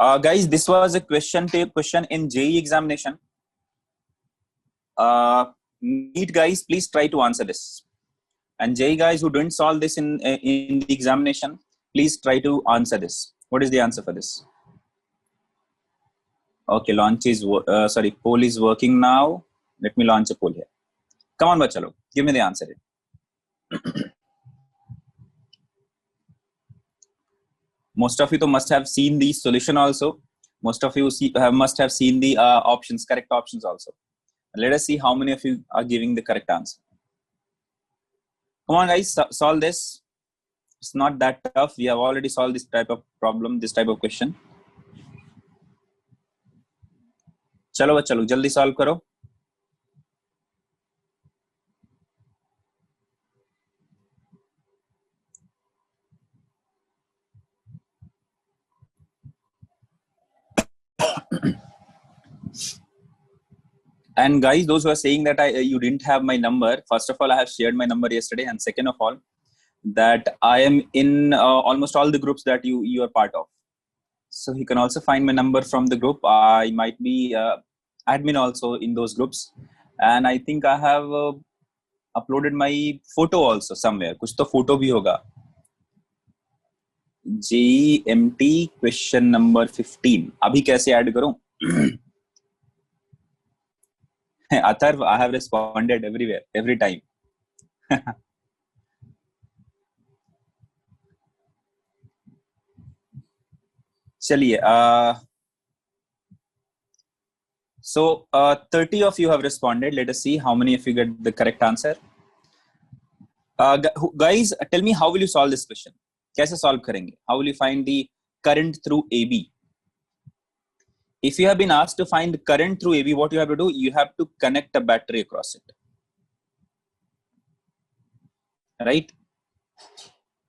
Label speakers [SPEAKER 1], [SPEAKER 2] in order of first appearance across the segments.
[SPEAKER 1] Guys, this was a question in JEE examination. NEET guys, please try to answer this. And JEE guys who didn't solve this in the examination, please try to answer this. What is the answer for this? Okay, poll is working now. Let me launch a poll here. Come on, bachalo, give me the answer. Most of you must have seen the solution also. Most of you must have seen the correct options also. Let us see how many of you are giving the correct answer. Come on guys, solve this. It's not that tough. We have already solved this type of problem, this type of question. चलो चलो जल्दी solve करो. And guys, those who are saying that you didn't have my number, first of all, I have shared my number yesterday, and second of all, that I am in almost all the groups that you are part of. So you can also find my number from the group. I might be admin also in those groups, and I think I have uploaded my photo also somewhere. कुछ तो photo भी होगा. JEMT question number 15. अभी कैसे add करूं? Atharv, I have responded everywhere, every time. चलिए. So 30 of you have responded. Let us see how many of you get the correct answer. Guys, tell me, how will you solve this question? कैसे solve करेंगे? How will you find the current through AB? If you have been asked to find current through AB, what you have to do? You have to connect a battery across it. Right?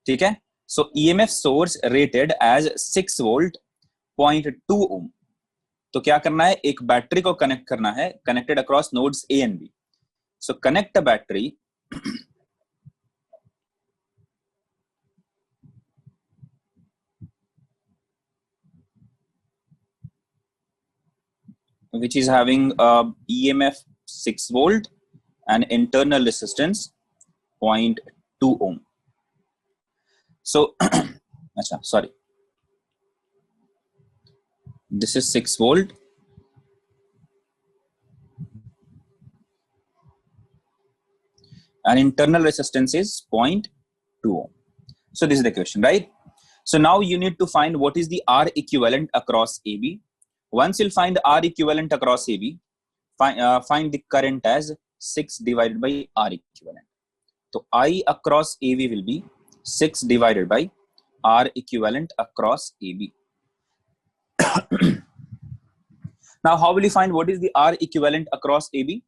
[SPEAKER 1] ठीक है? So EMF source rated as 6 volt 0.2 ohm. तो क्या करना है? एक battery को connect करना है, connected across nodes A and B. So connect a battery which is having EMF 6 volt and internal resistance 0.2 ohm. So, sorry. This is 6 volt. And internal resistance is 0.2 ohm. So this is the question, right? So now you need to find what is the R equivalent across AB. Once you'll find R equivalent across AB, find the current as 6 divided by R equivalent. So I across AB will be 6 divided by R equivalent across AB. Now, how will you find what is the R equivalent across AB?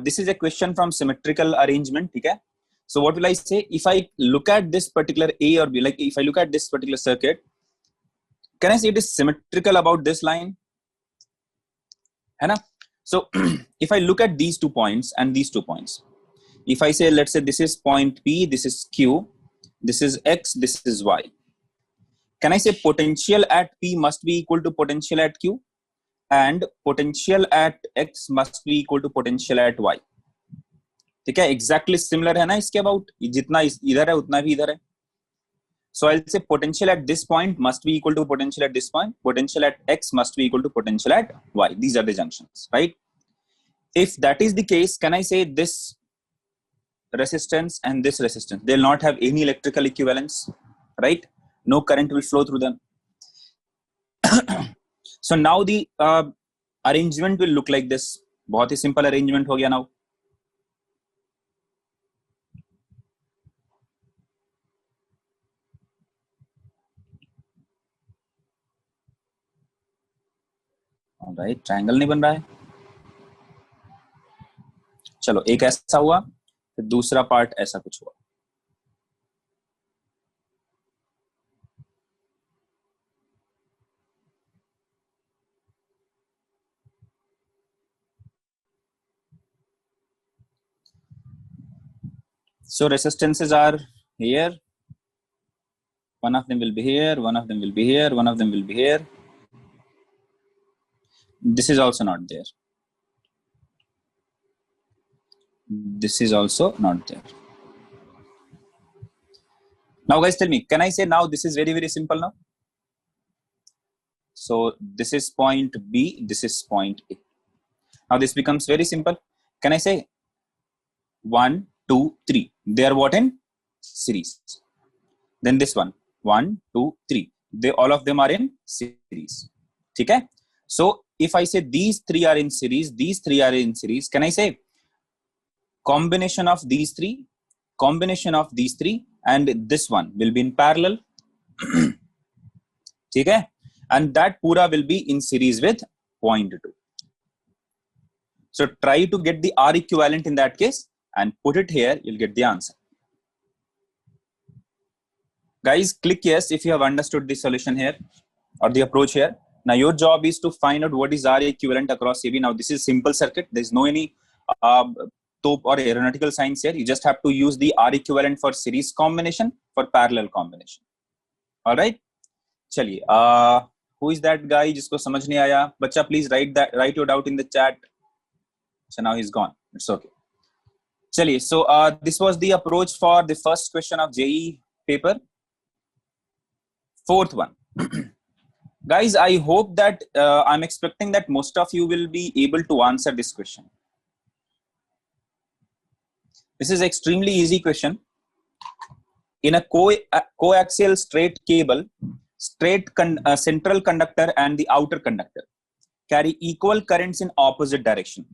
[SPEAKER 1] This is a question from symmetrical arrangement. Okay? So what will I say? If I look at this particular A or B, like if I look at this particular circuit, can I say it is symmetrical about this line? So if I look at these 2 points and these 2 points, if I say, let's say this is point P, this is Q, this is X, this is Y. Can I say potential at P must be equal to potential at Q and potential at X must be equal to potential at Y? ठीक है, exactly similar है ना इसके about, जितना इधर है उतना भी इधर है. So I'll say potential at this point must be equal to potential at this point. Potential at X must be equal to potential at Y. These are the junctions, right? If that is the case, can I say this resistance and this resistance, they'll not have any electrical equivalence, right? No current will flow through them. So now the arrangement will look like this. बहुत ही simple arrangement हो गया now. Alright, triangle नहीं बन रहा है. चलो, एक ऐसा हुआ, फिर दूसरा पार्ट ऐसा कुछ हुआ. So resistances are here. One of them will be here, one of them will be here, one of them will be here. This is also not there. This is also not there. Now guys, tell me, can I say now this is very, very simple now? So this is point B, this is point A. Now this becomes very simple. Can I say 1, 2, 3? They are what in series. Then this one, 1, 2, 3. They all of them are in series. Okay? So if I say these three are in series, these three are in series, can I say combination of these three, combination of these three, and this one will be in parallel? Okay? And that pura will be in series with 0.2. So try to get the R equivalent in that case and put it here, you'll get the answer. Guys, click yes if you have understood the solution here or the approach here. Now your job is to find out what is R equivalent across AB. Now this is simple circuit. There's no any top or aeronautical science here. You just have to use the R equivalent for series combination, for parallel combination. All right. चलिए, who is that guy जिसको समझ नहीं आया? बच्चा please write your doubt in the chat. So now he's gone. It's okay. चलिए, so this was the approach for the first question of JEE paper. Fourth one. Guys, I hope that I'm expecting that most of you will be able to answer this question. This is extremely easy question. In a coaxial straight cable, central conductor and the outer conductor carry equal currents in opposite direction.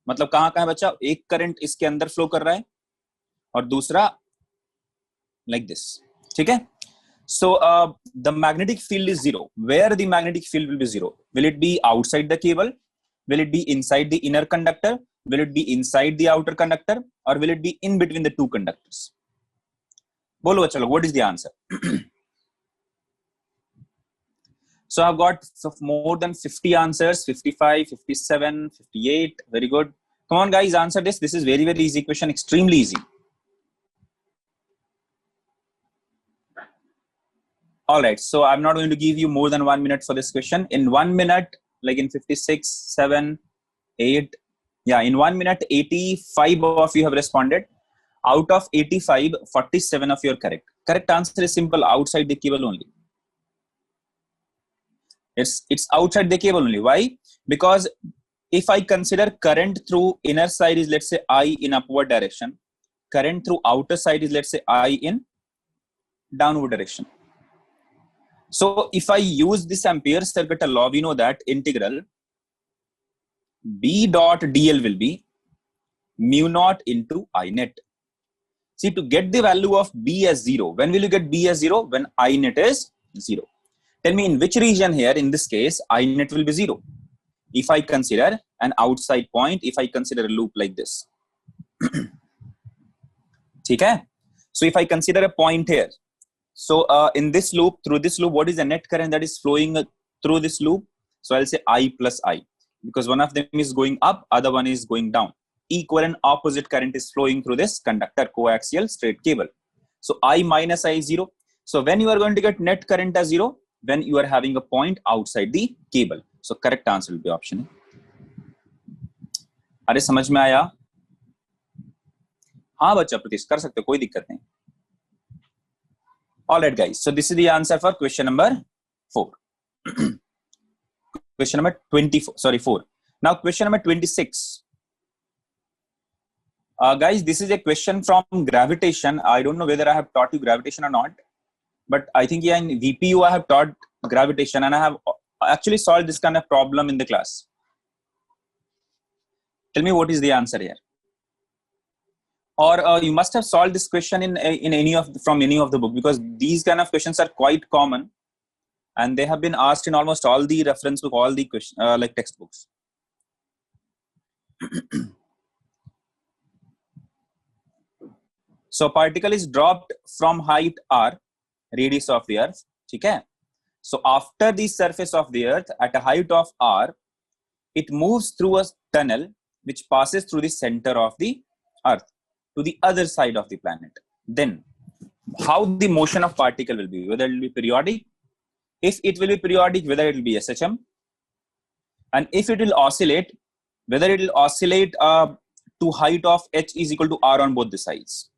[SPEAKER 1] मतलब कहाँ कहाँ बच्चा, एक current इसके अंदर flow कर रहा है और दूसरा like this. ठीक है? So the magnetic field is zero. Where the magnetic field will be zero? Will it be outside the cable? Will it be inside the inner conductor? Will it be inside the outer conductor? Or will it be in between the two conductors? Bolo bachcha log, what is the answer? So I've got more than 50 answers, 55, 57, 58. Very good. Come on guys, answer this. This is very, very easy question, extremely easy. All right, so I'm not going to give you more than 1 minute for this question. In 1 minute, like in 56, 7, 8, yeah, in 1 minute, 85 of you have responded. Out of 85, 47 of you are correct. Correct answer is simple, outside the cable only. It's outside the cable only. Why? Because if I consider current through inner side is, let's say, I in upward direction. Current through outer side is, let's say, I in downward direction. So if I use this Ampere's circuit law, we know that integral B dot dl will be mu naught into I net. See, to get the value of B as 0, when will you get B as 0? When I net is 0. Tell me in which region here, in this case, I net will be 0. If I consider an outside point, if I consider a loop like this. Okay? So if I consider a point here, so in this loop, through this loop, what is the net current that is flowing through this loop? So I'll say I plus I, because one of them is going up, other one is going down. Equal and opposite current is flowing through this conductor, coaxial straight cable. So I minus I is 0. So when you are going to get net current as 0, when you are having a point outside the cable. So correct answer will be option A. अरे समझ में आया? हाँ बच्चा प्रतीश कर सकते हो, कोई दिक्कत नहीं. All right, guys. So this is the answer for question number 4. Question number 24. Sorry, 4. Now question number 26. Guys, this is a question from gravitation. I don't know whether I have taught you gravitation or not, but I think yeah, in VPU I have taught gravitation, and I have actually solved this kind of problem in the class. Tell me what is the answer here. Or you must have solved this question in any of from any of the book, because these kind of questions are quite common, and they have been asked in almost all the reference book, all the question like textbooks. So particle is dropped from height r, radius of the earth. Okay. So after the surface of the earth at a height of r, it moves through a tunnel which passes through the center of the earth to the other side of the planet. Then how the motion of particle will be, whether it will be periodic, if it will be periodic, whether it will be SHM, And if it will oscillate, whether it will oscillate to height of h is equal to r on both the sides.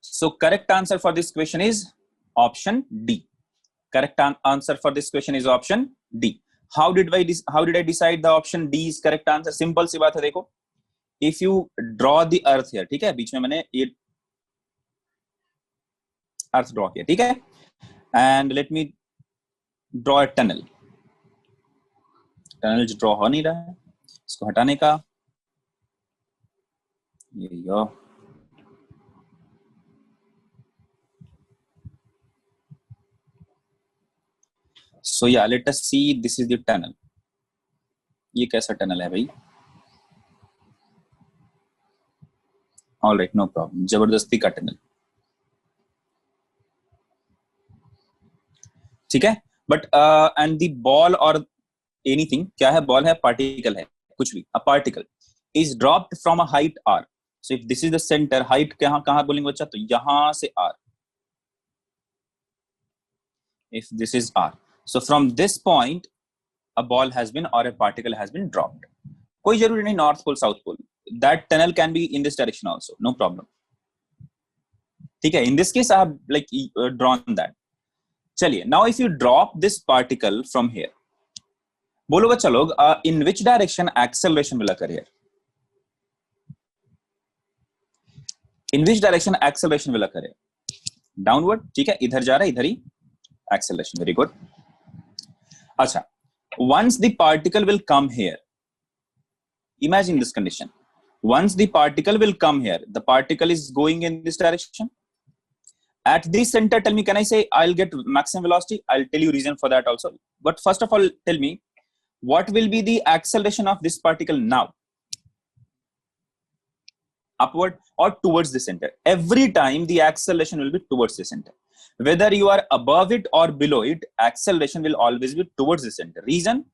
[SPEAKER 1] So correct answer for this question is option D. Correct answer for this question is option D. How did I decide the option D is correct answer? Simple सी बात है, देखो. If you draw the earth here, ठीक है, बीच में मैंने ये अर्थ draw किया, ठीक है, and let me draw a tunnel. Tunnel जो ड्रॉ हो नहीं रहा है, इसको हटाने का, ये यो. So yeah, let us see. This is the tunnel. ये कैसा टनल है भाई? All right, no problem. जबरदस्ती का टनल, ठीक है. But and the ball or anything, क्या है? बॉल है, पार्टिकल है, कुछ भी. A particle is dropped from a height r. So if this is the center, height कहाँ बोलेंगे बच्चा? तो यहाँ से r. If this is r, so from this point a ball has been or a particle has been dropped. कोई जरूरी नहीं north pole south pole. That tunnel can be in this direction also, no problem. ठीक है. In this case I have like drawn that. चलिए, now if you drop this particle from here, बोलो बच्चा लोग, in which direction acceleration will occur here? In which direction acceleration will occur here? Downward. ठीक है, इधर जा रहा है, इधर ही acceleration. Very good. अच्छा, once the particle will come here, imagine this condition. Once the particle will come here, the particle is going in this direction. At this center, tell me, can I say I'll get maximum velocity? I'll tell you reason for that also. But first of all, tell me, what will be the acceleration of this particle now? Upward or towards the center? Every time the acceleration will be towards the center. Whether you are above it or below it, acceleration will always be towards the center. Reason?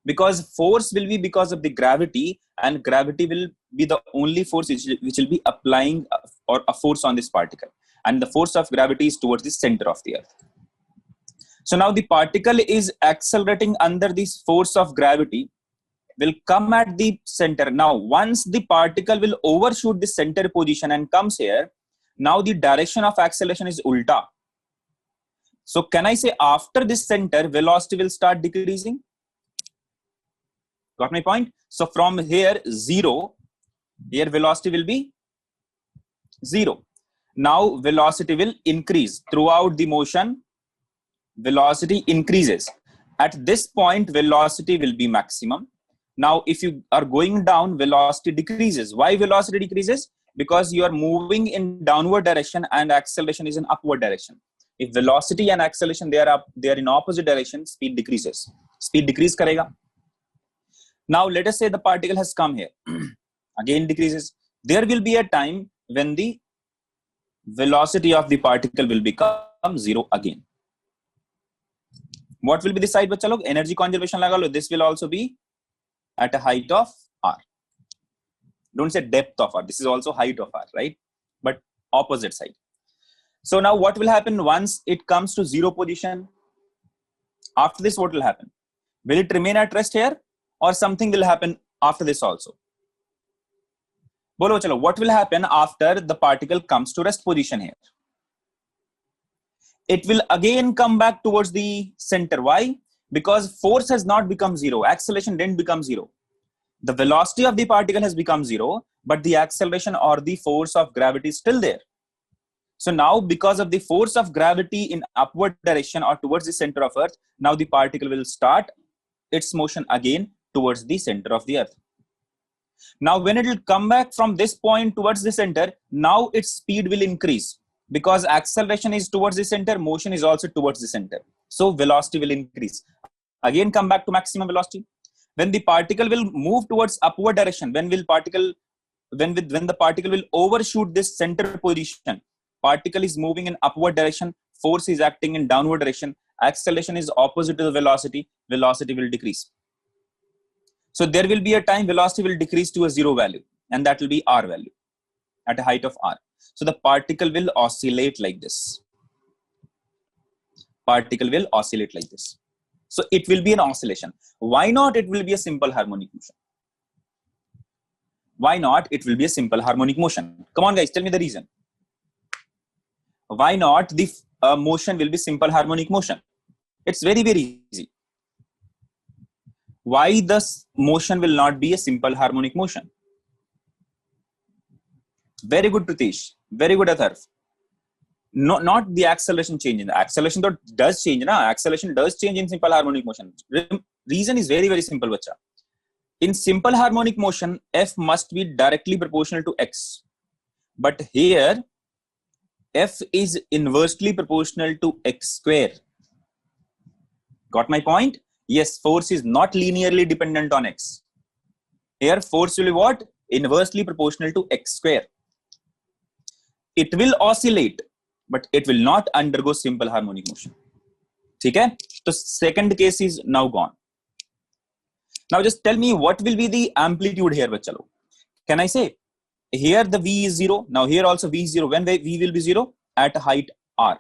[SPEAKER 1] Because force will be because of the gravity, and gravity will be the only force which will be applying or a force on this particle. And the force of gravity is towards the center of the earth. So now the particle is accelerating under this force of gravity, will come at the center. Now, once the particle will overshoot the center position and comes here, now the direction of acceleration is ulta. So can I say after this center, velocity will start decreasing? Got my point? So from here, 0, here velocity will be 0. Now velocity will increase throughout the motion. Velocity increases. At this point, velocity will be maximum. Now, if you are going down, velocity decreases. Why velocity decreases? Because you are moving in downward direction and acceleration is in upward direction. If velocity and acceleration they are in opposite direction, speed decreases. Speed decrease karega. Now let us say the particle has come here. Again decreases. There will be a time when the velocity of the particle will become 0 again. What will be the side bachcha log? Energy conservation laga lo. This will also be at a height of r. Don't say depth of r. This is also height of r, right? But opposite side. So now what will happen once it comes to 0 position? After this, what will happen? Will it remain at rest here, or something will happen after this also? Bolo chalo, what will happen after the particle comes to rest position here? It will again come back towards the center. Why? Because force has not become 0. Acceleration didn't become 0. The velocity of the particle has become 0, but the acceleration or the force of gravity is still there. So now, because of the force of gravity in upward direction or towards the center of earth, now the particle will start its motion again towards the center of the earth. Now, when it will come back from this point towards the center, now its speed will increase. Because acceleration is towards the center, motion is also towards the center. So velocity will increase. Again, come back to maximum velocity. When the particle will move towards upward direction, when the particle will overshoot this center position, particle is moving in upward direction, force is acting in downward direction, acceleration is opposite to the velocity, velocity will decrease. So there will be a time velocity will decrease to a 0 value, and that will be r value at a height of r. So the particle will oscillate like this. particle will oscillate like this. So it will be an oscillation. Why not it will be a simple harmonic motion? Why not it will be a simple harmonic motion? Come on guys, tell me the reason. Why not the motion will be simple harmonic motion? It's very, very easy. Why the motion will not be a simple harmonic motion? Very good, Pratish. Very good, Atharv. No, not the acceleration change. The acceleration does change. Na? Acceleration does change in simple harmonic motion. Reason is very, very simple, bacha. In simple harmonic motion, F must be directly proportional to X. But here, F is inversely proportional to X square. Got my point? Yes, force is not linearly dependent on X. Here, force will be what? Inversely proportional to X square. It will oscillate, but it will not undergo simple harmonic motion. Okay? So second case is now gone. Now just tell me what will be the amplitude here, bachalo. Can I say here the V is 0. Now here also V is 0. When V will be 0? At height R.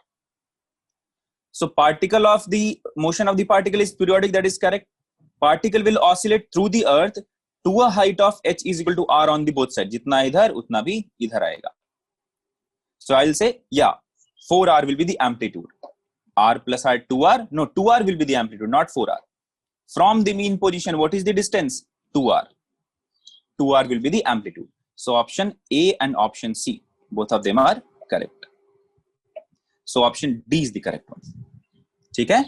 [SPEAKER 1] So particle of the motion of the particle is periodic. That is correct. Particle will oscillate through the earth to a height of h is equal to r on the both sides. Jitna idhar, utna bhi idhar aayega. So I'll say, yeah, 4r will be the amplitude. R plus r, 2r. No, 2r will be the amplitude, not 4r. From the mean position, what is the distance? 2r. 2r will be the amplitude. So option A and option C, both of them are correct. So option D is the correct one. ठीक है?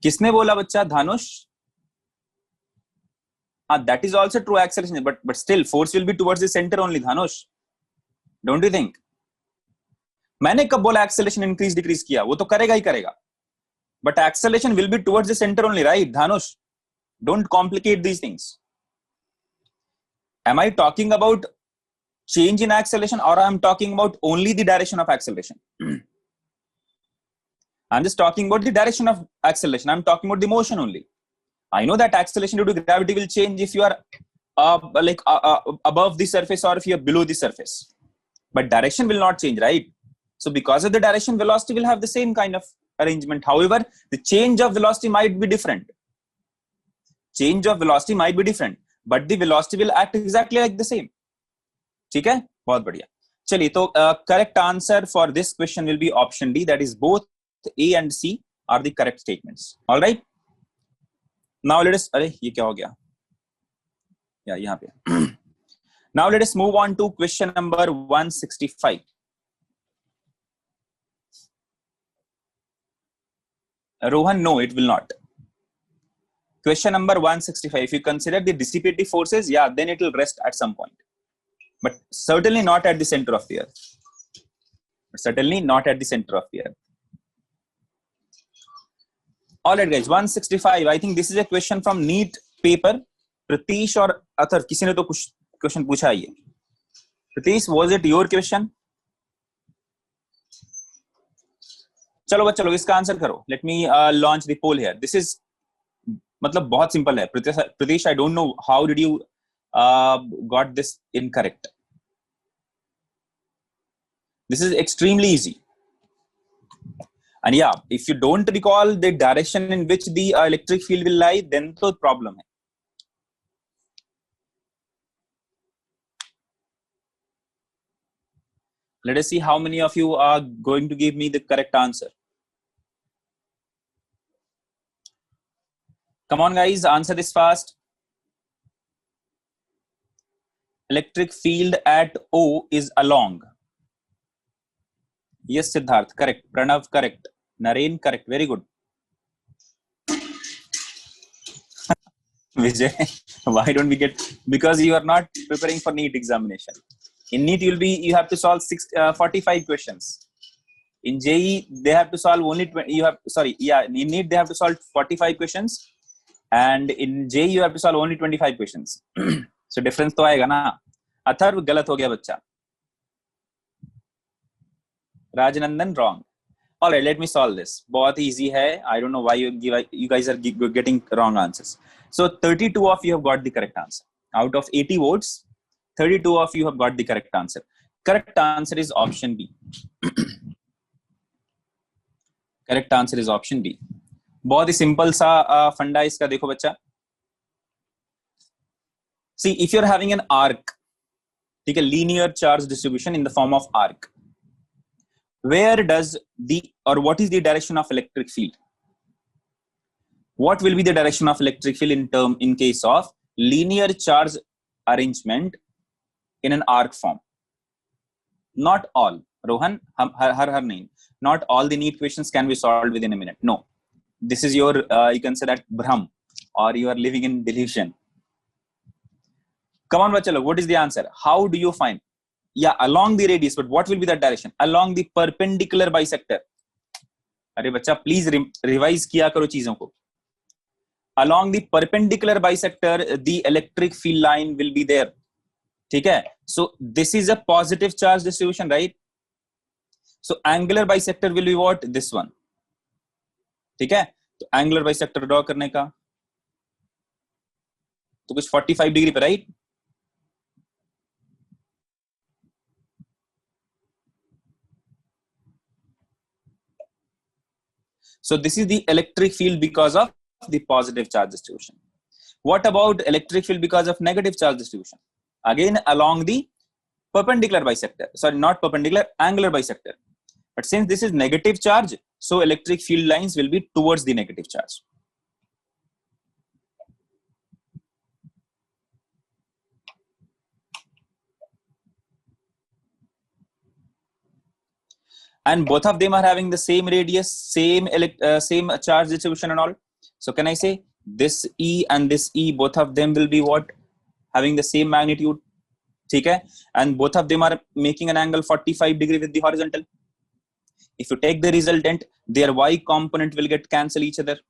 [SPEAKER 1] किसने बोला बच्चा? Dhanush? That is also true acceleration, but still force will be towards the center only, Dhanush. Don't you think? मैंने कब बोला acceleration increase decrease किया? वो तो करेगा ही करेगा. But acceleration will be towards the center only, right, Dhanush? Don't complicate these things. Am I talking about change in acceleration, or I'm talking about only the direction of acceleration? I'm just talking about the direction of acceleration. I'm talking about the motion only. I know that acceleration due to gravity will change if you are above the surface or if you are below the surface. But direction will not change, right? So because of the direction, velocity will have the same kind of arrangement. However, the change of velocity might be different. Change of velocity might be different, but the velocity will act exactly like the same. ठीक है? बहुत बढ़िया. चलिए, तो correct answer for this question will be option D. That is both A and C are the correct statements. All right. Now let us, अरे ये क्या हो गया? या यहाँ पे. Now let us move on to question number 165. Rohan, no, it will not. Question number 165. If you consider the dissipative forces, yeah, then it will rest at some point. But certainly not at the center of the earth. Certainly not at the center of the earth. All right, guys, 165. I think this is a question from NEET paper. Pratish or Athar, किसी ने तो कुछ question पूछा है ये. Pratish, was it your question? चलो बच्चा लोग इसका आंसर करो. Let me launch the poll here. This is मतलब बहुत simple है. Pratish, I don't know how did you got this incorrect. This is extremely easy. And yeah, if you don't recall the direction in which the electric field will lie, then तो problem है. Let us see how many of you are going to give me the correct answer. Come on, guys, answer this fast. Electric field at O is along. Yes, Siddharth, correct. Pranav, correct. Naren, correct. Very good. Vijay, why don't we get? Because you are not preparing for NEET examination. In NEET, you have to solve 45 questions. In JEE, they have to solve only 20. In NEET they have to solve 45 questions, and in JEE you have to solve only 25 questions. So difference तो आएगा ना. अथर्व गलत हो गया बच्चा. Rajanandan, wrong. All right, let me solve this. बहुत easy है. I don't know why you guys are getting wrong answers. So 32 of you have got the correct answer. Out of 80 votes, 32 of you have got the correct answer. Correct answer is option B. Correct answer is option B. बहुत ही simple सा फंडा इसका. देखो बच्चा, see if you are having an arc, ठीक है, linear charge distribution in the form of arc, where does the or what is the direction of electric field? What will be the direction of electric field in case of linear charge arrangement in an arc form? Not all, Rohan, har nahi. Not all the NEET questions can be solved within a minute. No, this is your you can say that bhram, or you are living in delusion. Come on bachalo, what is the answer? How do you find? Yeah, along the radius, but what will be that direction? Along the perpendicular bisector. अरे बच्चा please revise किया करो चीजों को. Along the perpendicular bisector, the electric field line will be there. ठीक है, so this is a positive charge distribution, right? So angular bisector will be what? This one. ठीक है, तो angular bisector ड्रॉ करने का तो कुछ 45 डिग्री पे, right? So this is the electric field because of the positive charge distribution. What about electric field because of negative charge distribution? Again, along the perpendicular bisector. Sorry, not perpendicular, angular bisector. But since this is negative charge, so electric field lines will be towards the negative charge. And both of them are having the same radius, same charge distribution and all. So can I say this E and this E, both of them will be what? Having the same magnitude. Okay? And both of them are making an angle 45 degree with the horizontal. If you take the resultant, their Y component will get cancel each other.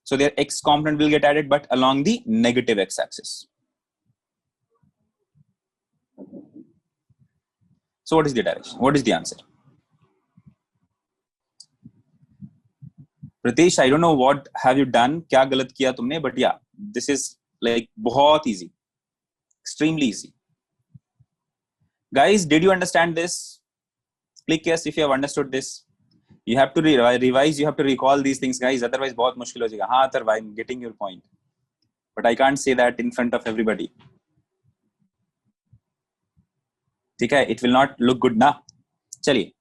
[SPEAKER 1] So their X component will get added, but along the negative X axis. So what is the direction? What is the answer? Pritesh, I don't know what have you done, क्या गलत किया तुमने, but yeah, this is like बहुत easy, extremely easy. Guys, did you understand this? Click yes if you have understood this. You have to revise, you have to recall these things, guys. Otherwise, बहुत मुश्किल हो जाएगा. हाँ, otherwise, I'm getting your point, but I can't say that in front of everybody. ठीक है, it will not look good ना. चलिए,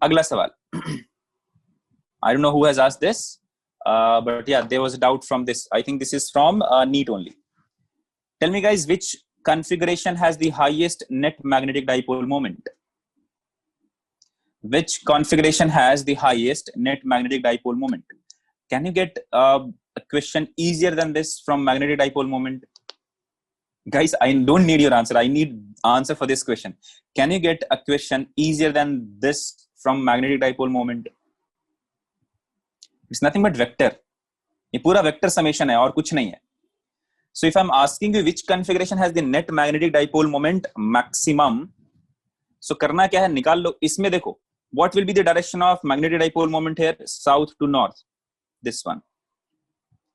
[SPEAKER 1] अगला सवाल. I don't know who has asked this, but yeah, there was a doubt from this. I think this is from NEET only. Tell me, guys, which configuration has the highest net magnetic dipole moment? Which configuration has the highest net magnetic dipole moment? Can you get a question easier than this from magnetic dipole moment? Guys, I don't need your answer. I need answer for this question. Can you get a question easier than this from magnetic dipole moment? It's nothing but vector. ये पूरा vector summation है और कुछ नहीं है. So if I'm asking you which configuration has the net magnetic dipole moment maximum, so करना क्या है, निकाल लो. इसमें देखो, what will be the direction of magnetic dipole moment here? South to north. This one.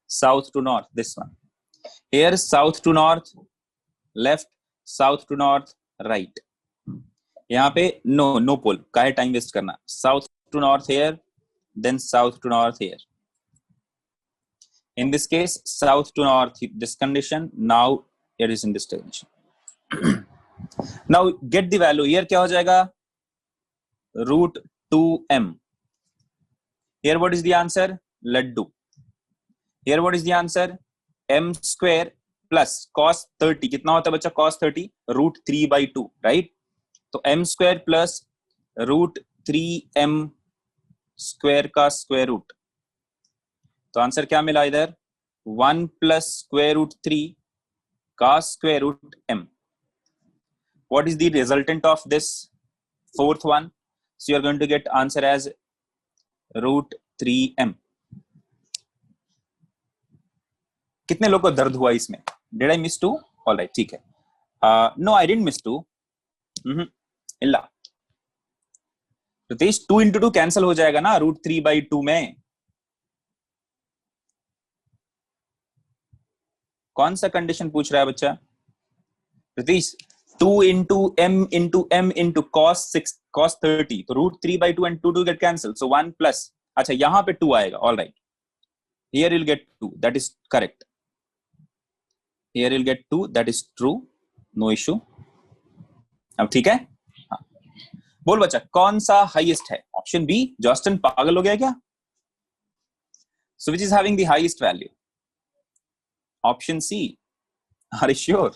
[SPEAKER 1] South to north. This one. Here south to north. Left, south to north, right. यहाँ पे no pole. का है time waste करना. South to north here, then south to north here. In this case, south to north this condition. Now it is in this condition. Now get the value. Here क्या हो जाएगा? Root 2m. Here what is the answer? Let's do. Here what is the answer? M square plus cos 30. कितना होता है बच्चा cos 30? Root 3 by 2, right? तो m square plus root 3m square का square root. तो आंसर क्या मिला इधर? 1 plus square root 3 का square root m. What is the resultant of this fourth one? So you are going to get answer as root 3m. कितने लोगों को दर्द हुआ इसमें? Did I miss 2? All right, ठीक है. No, I didn't miss 2. इल्ला. प्रतीश 2 into 2 कैंसिल हो जाएगा ना root 3 by 2 में. कौन सा कंडीशन पूछ रहा है बच्चा? Pratish 2 into m into cos 6 cos 30, तो root 3 by 2 and 2 get cancelled, so 1 plus, अच्छा यहाँ पे 2 आएगा, all right, here you'll get 2, that is correct, here you'll get 2, that is true, no issue. अब ठीक है, हाँ बोल बच्चा कौन सा हाईएस्ट है? Option B. जॉस्टन पागल हो गया क्या? So which is having the highest value? Option C. Are you sure?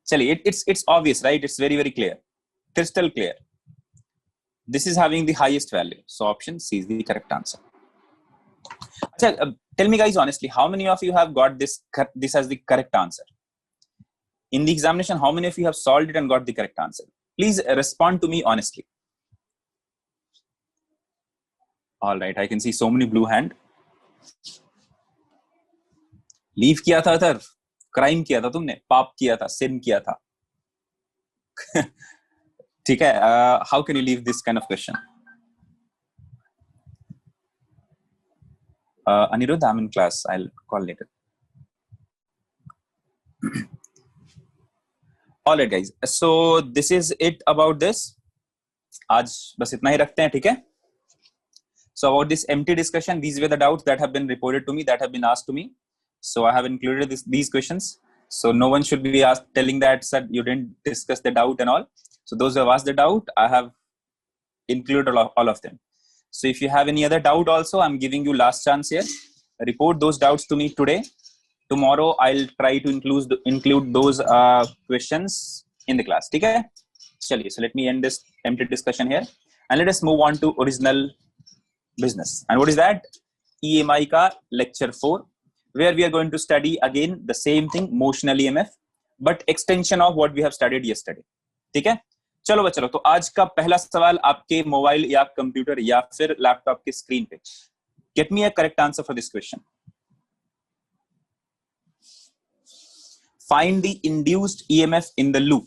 [SPEAKER 1] चलिए, it's obvious, right? It's very clear, crystal clear. This is having the highest value, so option C is the correct answer. अच्छा, tell me guys honestly, how many of you have got this as the correct answer? In the examination, how many of you have solved it and got the correct answer? Please respond to me honestly. All right, I can see so many blue hand. Leave किया था sir, crime किया था तुमने, पाप किया था, सिन किया था. ठीक है, how can you leave this kind of question? Anirudh, I'm in class, I'll call later. All right guys, so this is it about this. आज बस इतना ही रखते हैं, ठीक है? So about this empty discussion, these were the doubts that have been reported to me, that have been asked to me. So I have included these questions. So no one should be telling that, sir, you didn't discuss the doubt and all. So those who have asked the doubt, I have included all of them. So if you have any other doubt also, I'm giving you last chance here. Report those doubts to me today. Tomorrow I'll try to include those questions in the class. Okay? Chaliye, so let me end this empty discussion here and let us move on to original business. And what is that? EMI ka lecture 4, where we are going to study again the same thing, motional EMF, but extension of what we have studied yesterday. ठीक है, चलो बच्चों, तो आज का पहला सवाल आपके मोबाइल या कंप्यूटर या फिर लैपटॉप के स्क्रीन पे. Get me a correct answer for this question. Find the induced EMF in the loop.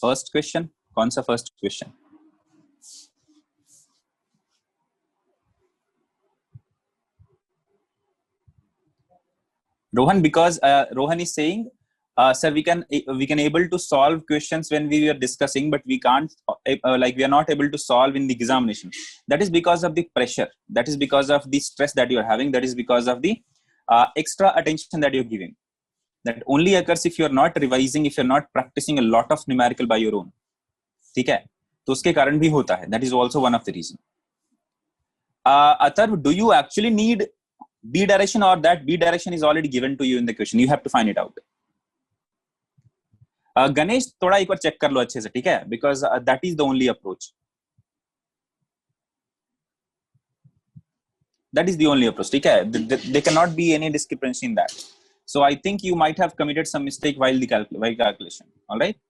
[SPEAKER 1] First question, कौन सा first question? Rohan, because Rohan is saying, sir, we can able to solve questions when we are discussing, but we can't we are not able to solve in the examination. That is because of the pressure. That is because of the stress that you are having. That is because of the extra attention that you're giving. That only occurs if you are not revising, if you're not practicing a lot of numerical by your own. ठीक है, तो उसके कारण भी होता है. That is also one of the reason. Atharv, do you actually need B direction, or that B direction is already given to you in the question? You have to find it out. Ganesh, थोड़ा एक बार check कर लो अच्छे से, ठीक है? Because that is the only approach. That is the only approach, ठीक है? There cannot be any discrepancy in that. So I think you might have committed some mistake while calculation. All right?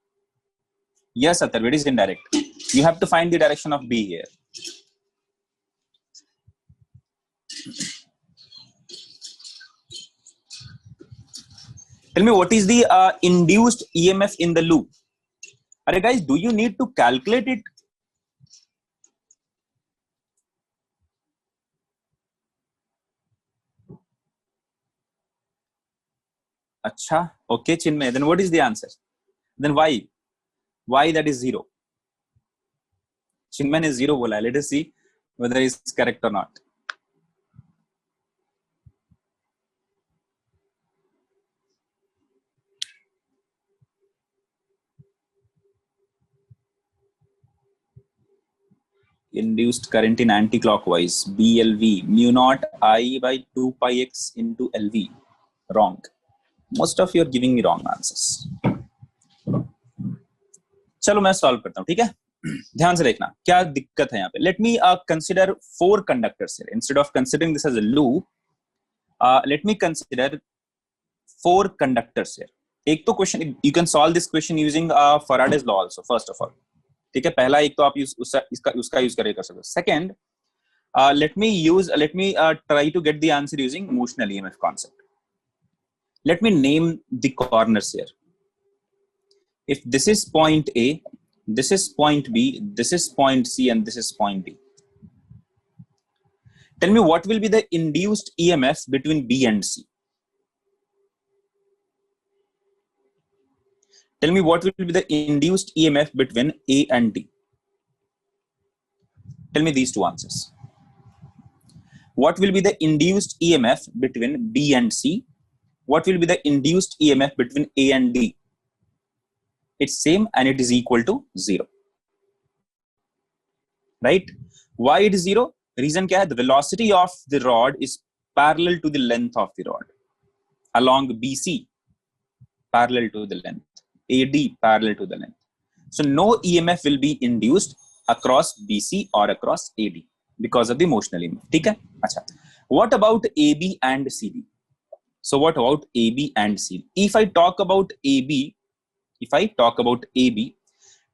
[SPEAKER 1] Yes, Atharv, it is indirect. You have to find the direction of B here. Tell me, what is the induced EMF in the loop? Alright guys, do you need to calculate it? Acha, okay Chinmay, then what is the answer? Then why? Why that is 0? Chinmay is 0 bola. Let us see whether it's correct or not. Induced current in anti-clockwise, BLV, mu naught I by 2 pi x into LV. Wrong. Most of you are giving me wrong answers. चलो मैं solve करता हूँ, ठीक है? ध्यान से देखना क्या दिक्कत है यहाँ पे. Let me consider 4 conductors here. Instead of considering this as a loop, let me consider 4 conductors here. एक तो question, you can solve this question using Faraday's law also, first of all. ठीक है, पहला एक तो आप उसका यूज कर सकते हो. Second, let me try to get the answer using motional EMF concept. Let me name the corners here. If this is point A, this is point B, this is point C, and this is point D. Tell me what will be the induced EMF between B and C. Tell me what will be the induced EMF between A and D. Tell me these two answers. What will be the induced EMF between B and C? What will be the induced EMF between A and D? It's same and it is equal to 0. Right? Why it is 0? Reason kya hai? The velocity of the rod is parallel to the length of the rod along BC, parallel to the length, AD parallel to the length. So no EMF will be induced across BC or across AD because of the motional EMF. ठीक है? अच्छा. What about AB and CD? So what about AB and CD? If I talk about AB,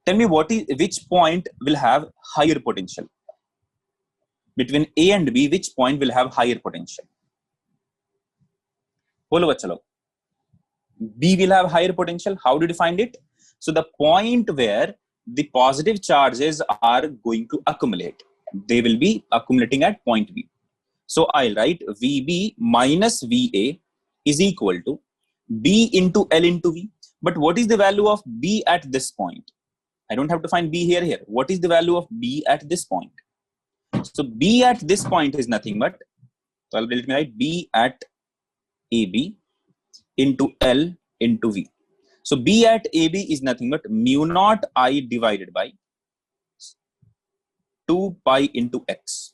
[SPEAKER 1] tell me which point will have higher potential? Between A and B, which point will have higher potential? बोलो बच्चा लोग. B will have higher potential. How did you find it? So the point where the positive charges are going to accumulate, they will be accumulating at point B. So I'll write VB minus VA is equal to B into L into V. But what is the value of B at this point? I don't have to find B here. What is the value of B at this point? So B at this point is nothing but, so let me write B at AB into L into V. So B at AB is nothing but mu naught I divided by 2 pi into X.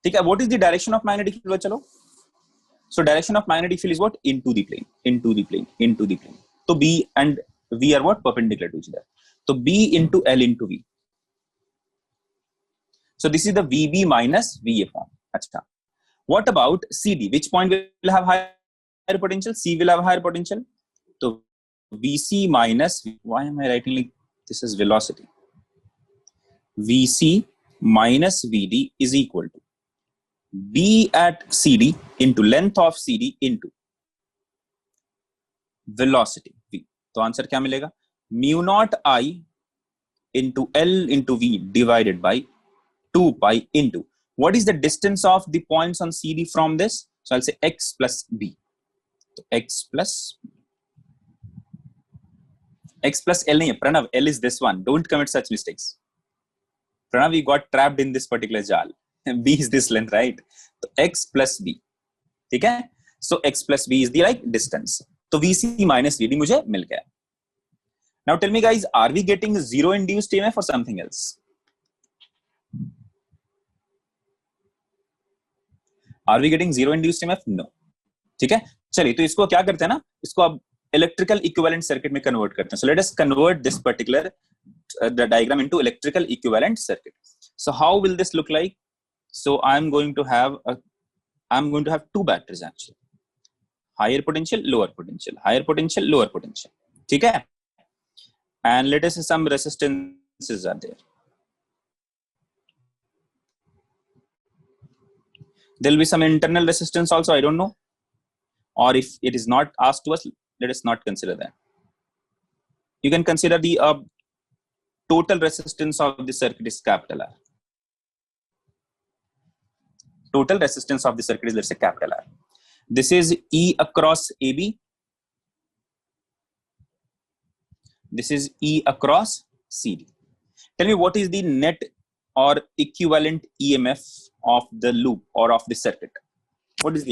[SPEAKER 1] Okay, what is the direction of magnetic field? Chalo? So direction of magnetic field is what? Into the plane. So B and V are what? Perpendicular to each other. So B into L into V. So this is the VB minus VA form. Achha. What about CD? Which point will have higher potential? C will have higher potential. So VC minus, why am I writing like this is velocity? VC minus VD is equal to B at CD into length of CD into velocity V. So answer क्या मिलेगा? Mu naught I into L into V divided by 2 pi into, what is the distance of the points on CD from this? So I'll say X plus B. So X plus L nahi hai, Pranav, L is this one. Don't commit such mistakes. Pranav, we got trapped in this particular jal. B is this length, right? So X plus B. Okay? So X plus B is the like distance. So VC minus VD मुझे मिल गया. Now tell me guys, are we getting zero induced EMF or something else? Are we getting zero induced EMF? No. ठीक है? चलिए तो इसको क्या करते हैं ना? इसको अब electrical equivalent circuit में convert करते हैं. So let us convert this particular the diagram into electrical equivalent circuit. So how will this look like? So I'm going to have two batteries actually. Higher potential, lower potential. Higher potential, lower potential. ठीक है? And let us say some resistances are there. There will be some internal resistance also, I don't know. Or if it is not asked to us, let us not consider that. You can consider the total resistance of the circuit is capital R. Total resistance of the circuit is, let's say, capital R. This is E across AB. This is E across CD. Tell me what is the net or equivalent EMF of the loop or of the circuit? What is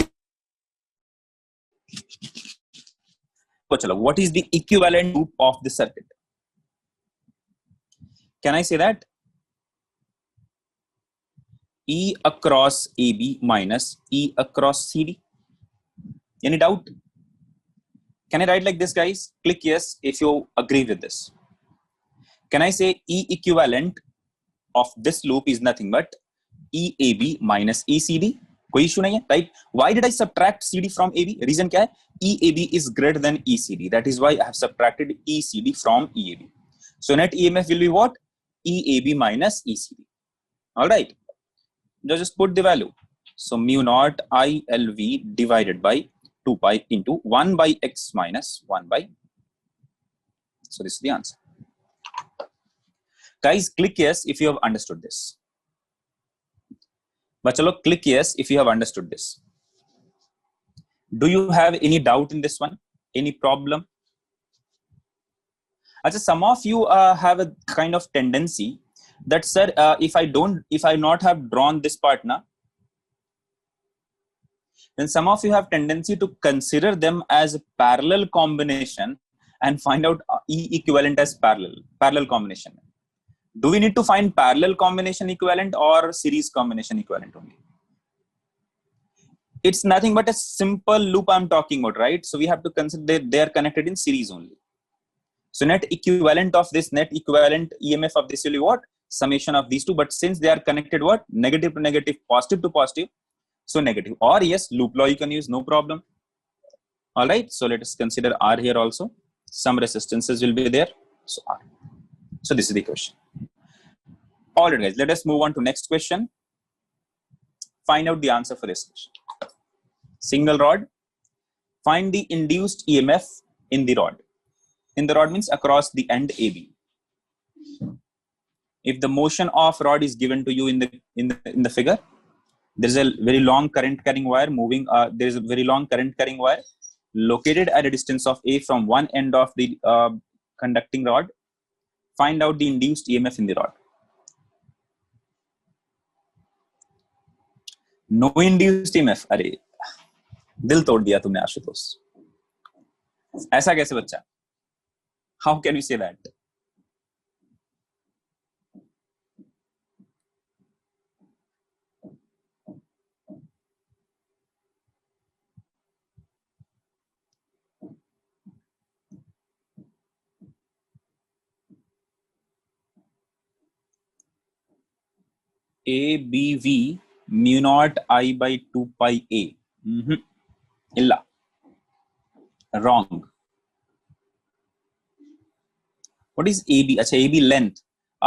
[SPEAKER 1] the equivalent loop of the circuit? Can I say that? E across AB minus E across CD. Any doubt? Can I write like this, guys? Click yes if you agree with this. Can I say E equivalent of this loop is nothing but EAB minus ECD? कोई issue नहीं है, right? Why did I subtract CD from AB? Reason क्या है? EAB is greater than ECD. That is why I have subtracted ECD from EAB. So net EMF will be what? EAB minus ECD. All right. Just put the value. So mu naught ILV divided by 2 pi into 1 by X minus 1 by. So this is the answer. Guys, click yes if you have understood this. But chalo, click yes if you have understood this. Do you have any doubt in this one? Any problem? Achha, some of you have a kind of tendency that, sir, if I not have drawn this part na, then some of you have tendency to consider them as a parallel combination and find out E equivalent as parallel combination. Do we need to find parallel combination equivalent or series combination equivalent only? It's nothing but a simple loop I'm talking about, right? So we have to consider they are connected in series only. So net equivalent of this, net equivalent EMF of this will be what? Summation of these two. But since they are connected what? Negative to negative, positive to positive. So negative. Or yes, loop law you can use, no problem. All right. So let us consider R here also. Some resistances will be there. So R. So this is the question. All right, guys. Let us move on to next question. Find out the answer for this question. Single rod. Find the induced EMF in the rod. In the rod means across the end AB. If the motion of rod is given to you in the figure, there is a very long current carrying wire moving. There is a very long current carrying wire located at a distance of A from one end of the conducting rod. Find out the induced EMF in the rod. No induced EMF. अरे दिल तोड़ दिया तुमने आशुतोष. ऐसा कैसे बच्चा? How can you say that? ABV mu naught I by 2 pi A. Illa. Wrong. What is AB? Achha, AB length.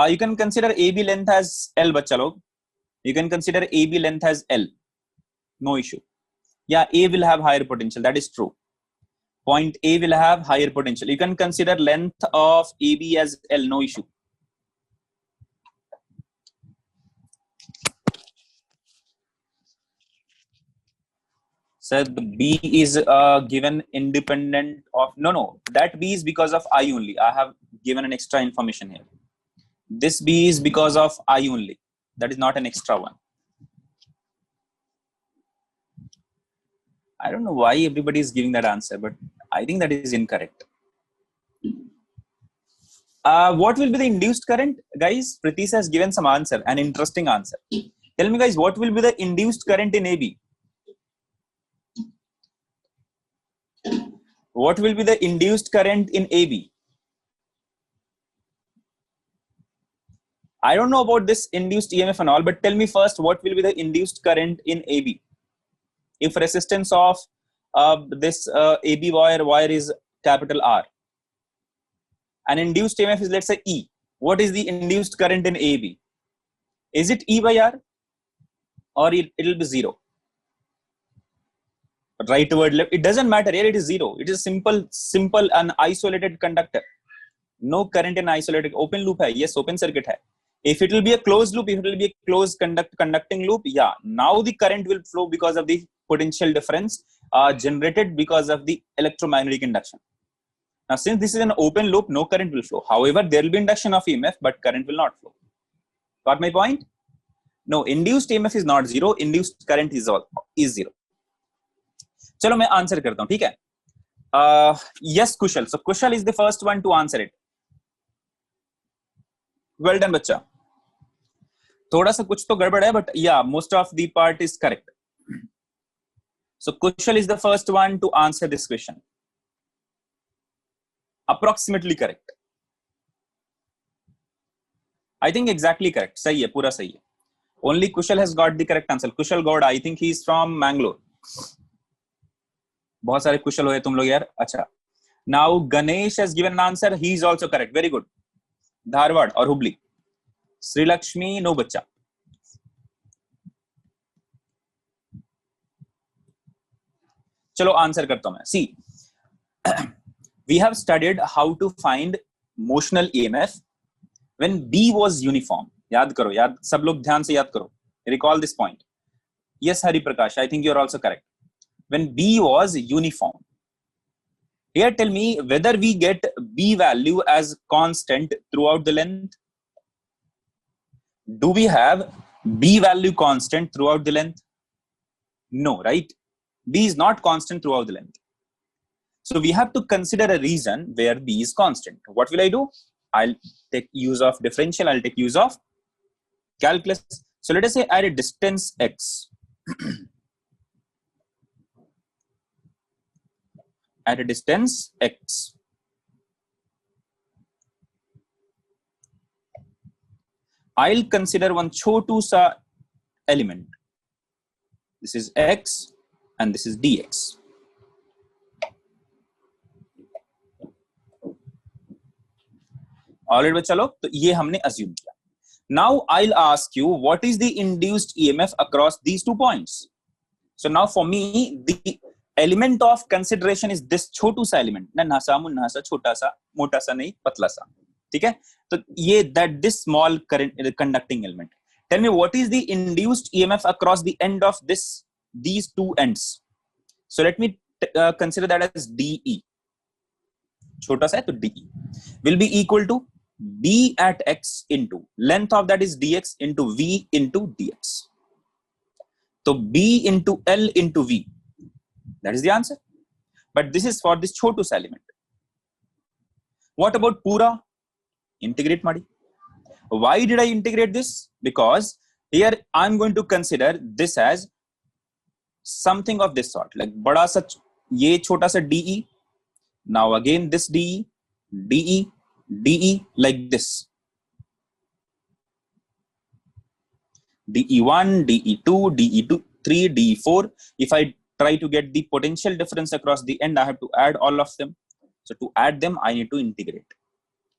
[SPEAKER 1] You can consider AB length as L, bachcha log. You can consider AB length as L. No issue. Yeah, A will have higher potential. That is true. Point A will have higher potential. You can consider length of AB as L. No issue. So the B is given independent of, no, that B is because of I only. I have given an extra information here. This B is because of I only. That is not an extra one. I don't know why everybody is giving that answer, but I think that is incorrect. What will be the induced current? Guys, Pritish has given some answer, an interesting answer. Tell me guys, what will be the induced current in AB? What will be the induced current in AB? I don't know about this induced EMF and all, but tell me first, what will be the induced current in AB? If resistance of this AB wire is capital R, and induced EMF is, let's say, E. What is the induced current in AB? Is it E by R, or it will be 0? Right word, left, it doesn't matter. Here it is 0. It is simple and isolated conductor. No current in isolated. Open loop hai. Yes, open circuit hai. If it will be a closed loop, if it will be a closed conducting loop, yeah, now the current will flow because of the potential difference generated because of the electromagnetic induction. Now, since this is an open loop, no current will flow. However, there will be induction of EMF, but current will not flow. Got my point? No, induced EMF is not 0. Induced current is 0. चलो मैं answer करता हूं, ठीक है? Yes, Kushal. So Kushal is the first one to answer it. Well done, बच्चा. थोड़ा सा कुछ तो गड़बड़ है, but yeah, most of the part is correct. So Kushal is the first one to answer this question. Approximately correct. I think exactly correct. सही है, पूरा सही है. Only Kushal has got the correct answer. Kushal Gowda, I think he is from Mangalore. बहुत सारे कुशल हुए तुम लोग यार. अच्छा. Now Ganesh has given an answer. He is also correct. Very good. Dharwad और Hubli. Sri Lakshmi, no बच्चा. चलो आंसर करता हूं मैं. See, we have studied how to find motional EMF when B was uniform. याद करो, याद सब लोग ध्यान से याद करो. Recall this point. Yes, Hari Prakash, I think you are also correct. When B was uniform. Here tell me whether we get B value as constant throughout the length? Do we have B value constant throughout the length? No, right? B is not constant throughout the length. So we have to consider a reason where B is constant. What will I do? I'll take use of differential. I'll take use of calculus. So let us say at a distance x, at a distance x, I'll consider one chotu sa element. This is x and this is dx. Alright, बच्चा लोग, तो ये हमने assume किया. Now I'll ask you, what is the induced EMF across these 2 points? So now for me, the element of consideration is this छोटू सा element, नन्हा सा, मुन्हा सा, छोटा सा, मोटा सा नहीं, पतला सा. ठीक है? तो ये that this small current conducting element. Tell me what is the induced EMF across the end of these 2 ends. So let me consider that as DE. छोटा सा है तो DE will be equal to B at x into length of that is dx into V into dx. So B into L into V. That is the answer. But this is for this chotu element. What about pura? Integrate madi. Why did I integrate this? Because here I'm going to consider this as something of this sort, like bada sa ye chota sa DE. Now again this DE, DE, DE like this. DE1, DE2, DE3, DE4. If I try to get the potential difference across the end, I have to add all of them. So to add them, I need to integrate.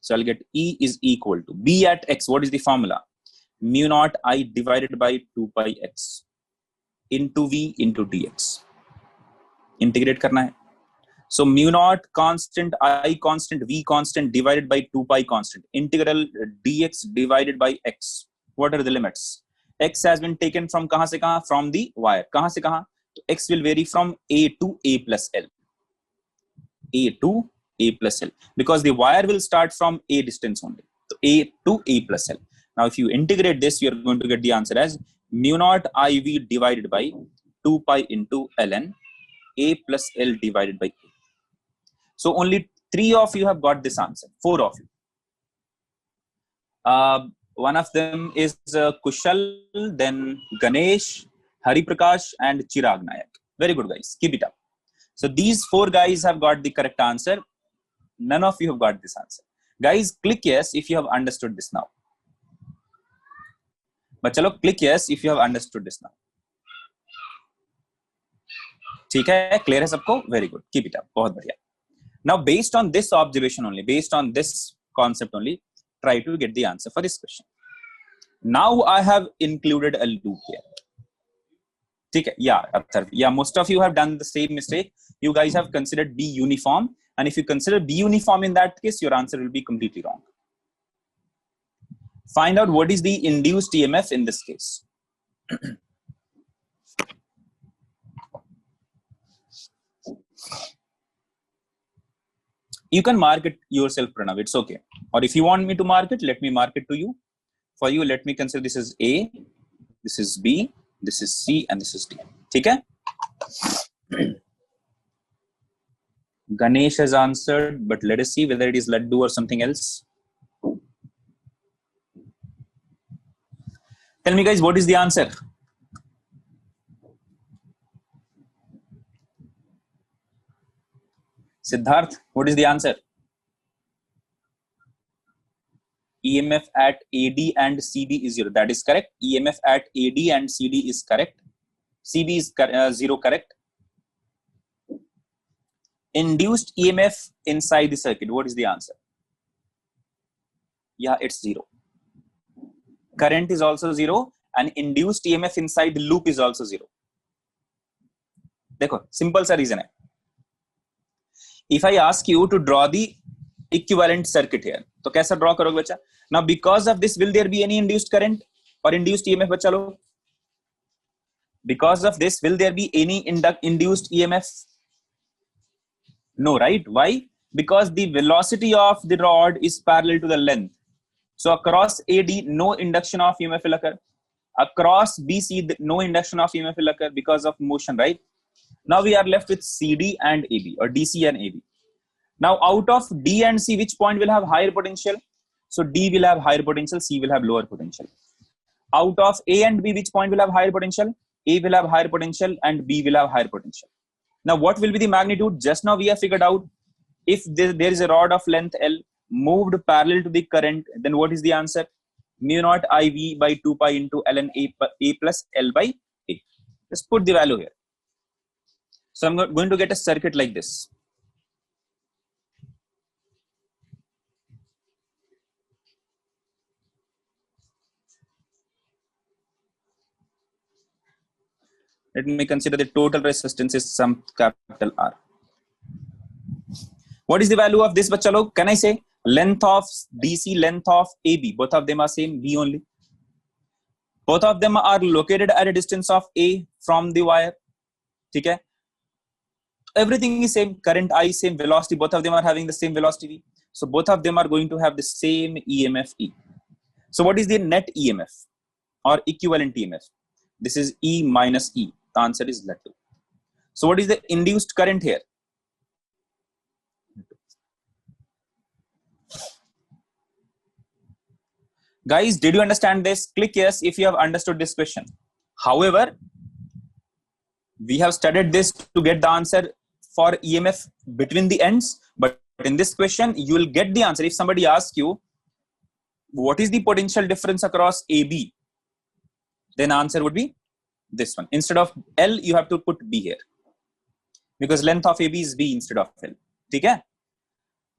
[SPEAKER 1] So I'll get E is equal to B at x. What is the formula? Mu naught I divided by 2 pi x into V into dx. Integrate karna hai. So mu naught constant, I constant, V constant divided by 2 pi constant. Integral dx divided by x. What are the limits? X has been taken from kahan se kahan? From the wire. Kahan se kahan? So x will vary from A to A plus L. A to A plus L. Because the wire will start from A distance only. So A to A plus L. Now if you integrate this, you are going to get the answer as mu naught IV divided by 2 pi into ln A plus L divided by A. So only 3 of you have got this answer. 4 of you. One of them is Kushal, then Ganesh, Hari Prakash, and Chirag Nayak. Very good, guys. Keep it up. So these 4 guys have got the correct answer. None of you have got this answer. Guys, click yes if you have understood this now. But chalo, click yes if you have understood this now. ठीक है? Clear है सबको? Very good. Keep it up. बहुत बढ़िया. Now, based on this observation only, based on this concept only, try to get the answer for this question. Now, I have included a loop here. Okay? Yeah, yeah, most of you have done the same mistake. You guys have considered B uniform. And if you consider B uniform in that case, your answer will be completely wrong. Find out what is the induced EMF in this case. You can mark it yourself, Pranav. It's okay. Or if you want me to mark it, let me mark it to you. For you, let me consider this is A, this is B, this is C, and this is D. Okay? Ganesh has answered, but let us see whether it is Laddu or something else. Tell me, guys, what is the answer? Siddharth, what is the answer? EMF at AD and CD is 0. That is correct. EMF at AD and CD is correct. CD is 0 correct. Induced EMF inside the circuit. What is the answer? Yeah, it's 0. Current is also 0 and induced EMF inside the loop is also 0. देखो, simple सा reason है. If I ask you to draw the equivalent circuit here, तो कैसा draw करोगे बच्चा? Now because of this, will there be any induced current or induced EMF बच्चा लोग? Because of this, will there be any induced EMF? No, right? Why? Because the velocity of the rod is parallel to the length. So across AD, no induction of EMF will occur. Across BC, no induction of EMF will occur because of motion, right? Now we are left with CD and AB, or DC and AB. Now out of D and C, which point will have higher potential? So D will have higher potential, C will have lower potential. Out of A and B, which point will have higher potential? A will have higher potential and B will have higher potential. Now what will be the magnitude? Just now we have figured out, if there is a rod of length L moved parallel to the current, then what is the answer? Mu naught IV by 2 pi into ln A plus L by A. Let's put the value here. So I'm going to get a circuit like this. Let me consider the total resistance is some capital R. What is the value of this, bachalo? Can I say length of DC, length of AB? Both of them are same, B only. Both of them are located at a distance of A from the wire. Okay? Everything is same, current I same, velocity, both of them are having the same velocity V. So both of them are going to have the same EMF E. So what is the net EMF or equivalent EMF? This is E minus E. The answer is Z2. So what is the induced current here? Guys, did you understand this? Click yes if you have understood this question. However, we have studied this to get the answer for EMF between the ends, but in this question, you will get the answer. If somebody asks you, what is the potential difference across AB? Then answer would be this one. Instead of L, you have to put B here, because length of AB is B instead of L. Okay?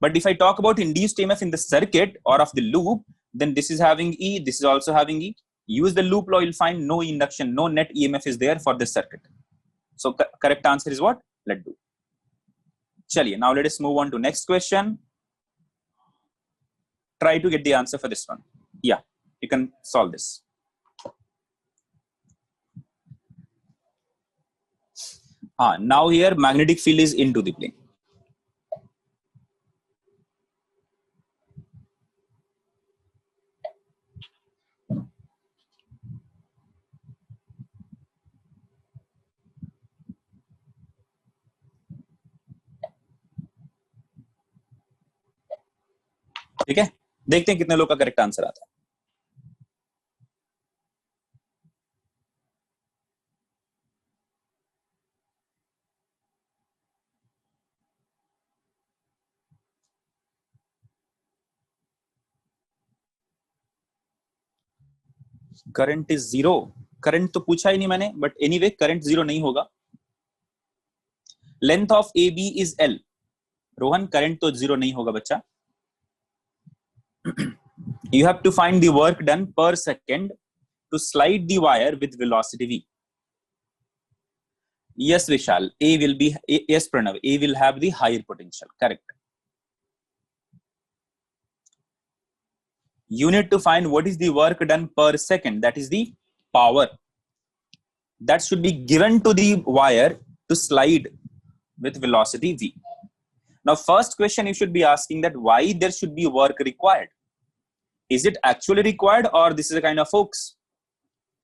[SPEAKER 1] But if I talk about induced EMF in the circuit or of the loop, then this is having E, this is also having E. Use the loop law, you'll find no induction, no net EMF is there for this circuit. So correct answer is what? Let's do. Chaliye, now let us move on to next question. Try to get the answer for this one. Yeah, you can solve this. Now here magnetic field is into the plane. ठीक है, देखते हैं कितने लोग का correct answer आता है. Current is zero. Current तो पूछा ही नहीं मैंने, बट एनीवे करंट जीरो नहीं होगा. Length of A B is L. Rohan, current तो जीरो नहीं होगा बच्चा. You have to find the work done per second to slide the wire with velocity v. Yes, Vishal, A will be, yes, Pranav, A will have the higher potential. Correct. You need to find what is the work done per second. That is the power that should be given to the wire to slide with velocity v. Now, first question you should be asking that why there should be work required. Is it actually required or this is a kind of hoax?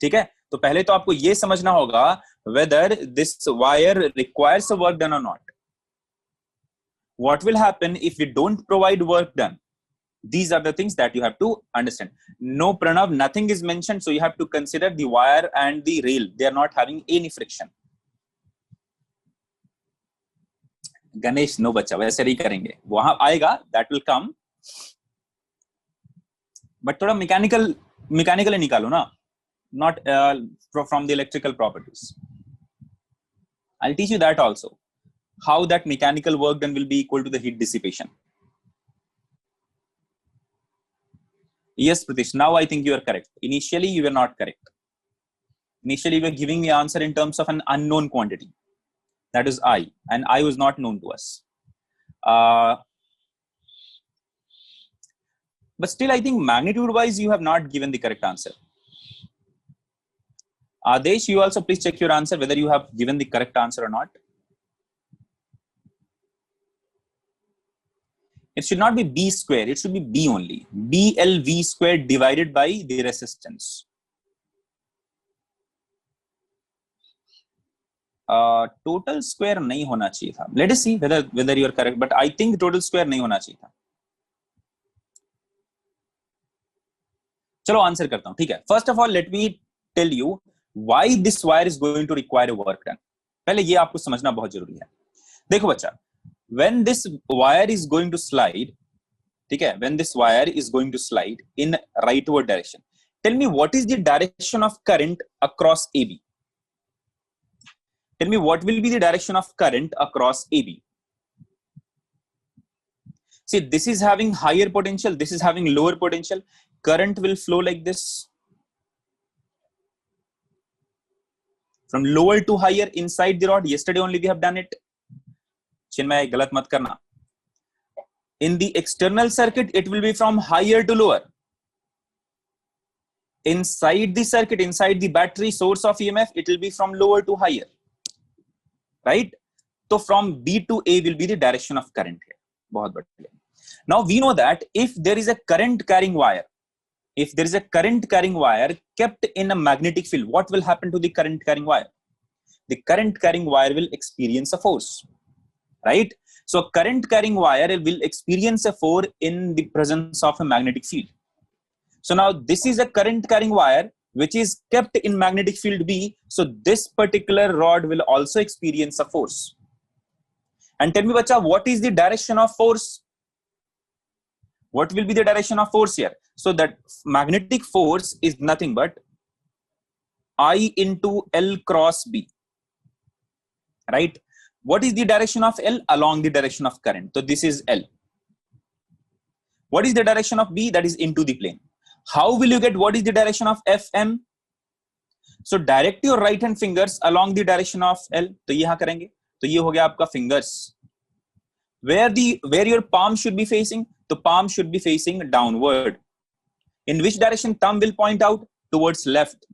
[SPEAKER 1] ठीक है, तो पहले तो आपको ये समझना होगा whether this wire requires a work done or not. What will happen if we don't provide work done? These are the things that you have to understand. No, Pranav, nothing is mentioned, so you have to consider the wire and the rail. They are not having any friction. Ganesh, no बच्चा, वैसे नहीं करेंगे, वहां आएगा, that will come. But थोड़ा mechanically निकालो ना, not from the electrical properties. I'll teach you that also. How that mechanical work done will be equal to the heat dissipation. Yes, Pratish, now I think you are correct. Initially, you were not correct. Initially, you were giving the answer in terms of an unknown quantity. That is I, and I was not known to us. But still, I think magnitude-wise, you have not given the correct answer. Adesh, you also please check your answer whether you have given the correct answer or not. It should not be B square. It should be B only. BLV square divided by the resistance. Total square नहीं होना चाहिए था. Let us see whether you are correct. But I think total square नहीं होना चाहिए था. चलो answer करता हूं. ठीक है. First of all, let me tell you why this wire is going to require a work done. पहले ये आपको समझना बहुत जरूरी है. देखो बच्चा, when this wire is going to slide, ठीक है, when this wire is going to slide in rightward direction, tell me what is the direction of current across AB. Tell me what will be the direction of current across AB. See, this is having higher potential, this is having lower potential. Current will flow like this from lower to higher inside the rod. Yesterday only we have done it. Chinmay, galat mat karna. In the external circuit, it will be from higher to lower. Inside the circuit, inside the battery source of EMF, it will be from lower to higher. Right? So from B to A will be the direction of current here. बहुत बढ़िया. Now we know that if there is a current carrying wire, if there is a current carrying wire kept in a magnetic field, what will happen to the current carrying wire? The current carrying wire will experience a force, right? So current carrying wire will experience a force in the presence of a magnetic field. So now this is a current carrying wire which is kept in magnetic field B. So this particular rod will also experience a force. And tell me, bacha, what is the direction of force? What will be the direction of force here? So that magnetic force is nothing but I into L cross B, right? What is the direction of L? Along the direction of current. So this is L. What is the direction of B? That is into the plane. How will you get what is the direction of FM? So direct your right hand fingers along the direction of L. तो यहाँ करेंगे. तो ये हो गया आपका fingers. Where your palm should be facing? The palm should be facing downward. In which direction thumb will point out? Towards left.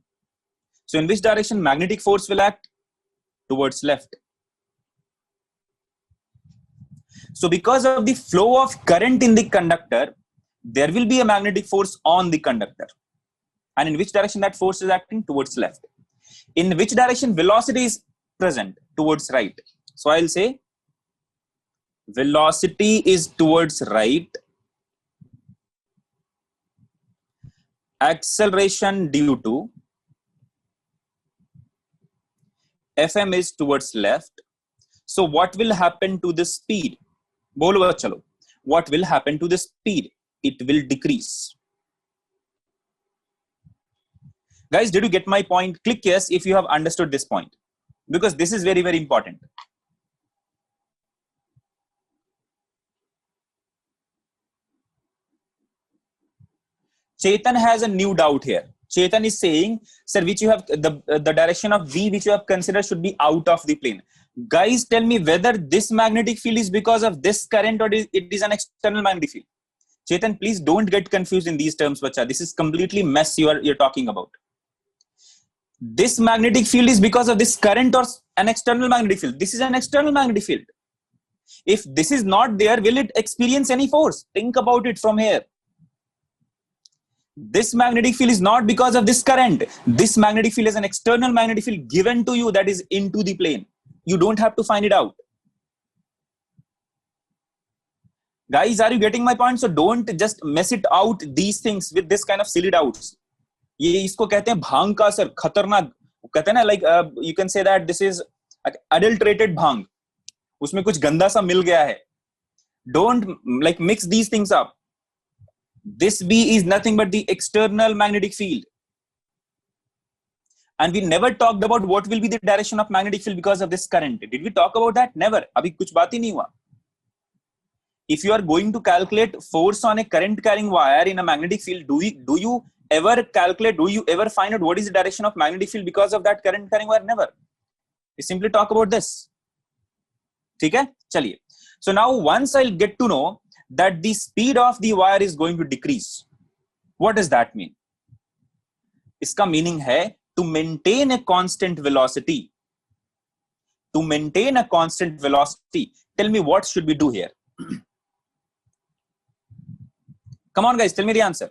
[SPEAKER 1] So in which direction magnetic force will act? Towards left. So because of the flow of current in the conductor, there will be a magnetic force on the conductor. And in which direction that force is acting? Towards left. In which direction velocity is present? Towards right. So I'll say velocity is towards right. Acceleration due to FM is towards left. So what will happen to the speed? Bolo chalo. What will happen to the speed? It will decrease. Guys, did you get my point? Click yes if you have understood this point, because this is very, very important. Chetan has a new doubt here. Chetan is saying, sir, which you have the direction of V which you have considered should be out of the plane. Guys, tell me whether this magnetic field is because of this current or it is an external magnetic field. Chetan, please don't get confused in these terms, bacha. This is completely mess you're talking about. This magnetic field is because of this current or an external magnetic field. This is an external magnetic field. If this is not there, will it experience any force? Think about it from here. This magnetic field is not because of this current. This magnetic field is an external magnetic field given to you that is into the plane. You don't have to find it out. Guys, are you getting my point? So don't just mess it out these things with this kind of silly doubts. ये इसको कहते हैं भांग का असर, खतरनाक कहते हैं ना, like you can say that this is adulterated भांग, उसमें कुछ गंदा सा मिल गया है. Don't like mix these things up. This B is nothing but the external magnetic field. And we never talked about what will be the direction of magnetic field because of this current. Did we talk about that? Never. अभी कुछ बात ही नहीं हुआ. If you are going to calculate force on a current carrying wire in a magnetic field, do you ever calculate, do you ever find out what is the direction of magnetic field because of that current carrying wire? Never. We simply talk about this. ठीक है? चलिए. So now once I'll get to know that the speed of the wire is going to decrease, what does that mean? इसका meaning है to maintain a constant velocity. To maintain a constant velocity, tell me what should we do here? Come on, guys, tell me the answer.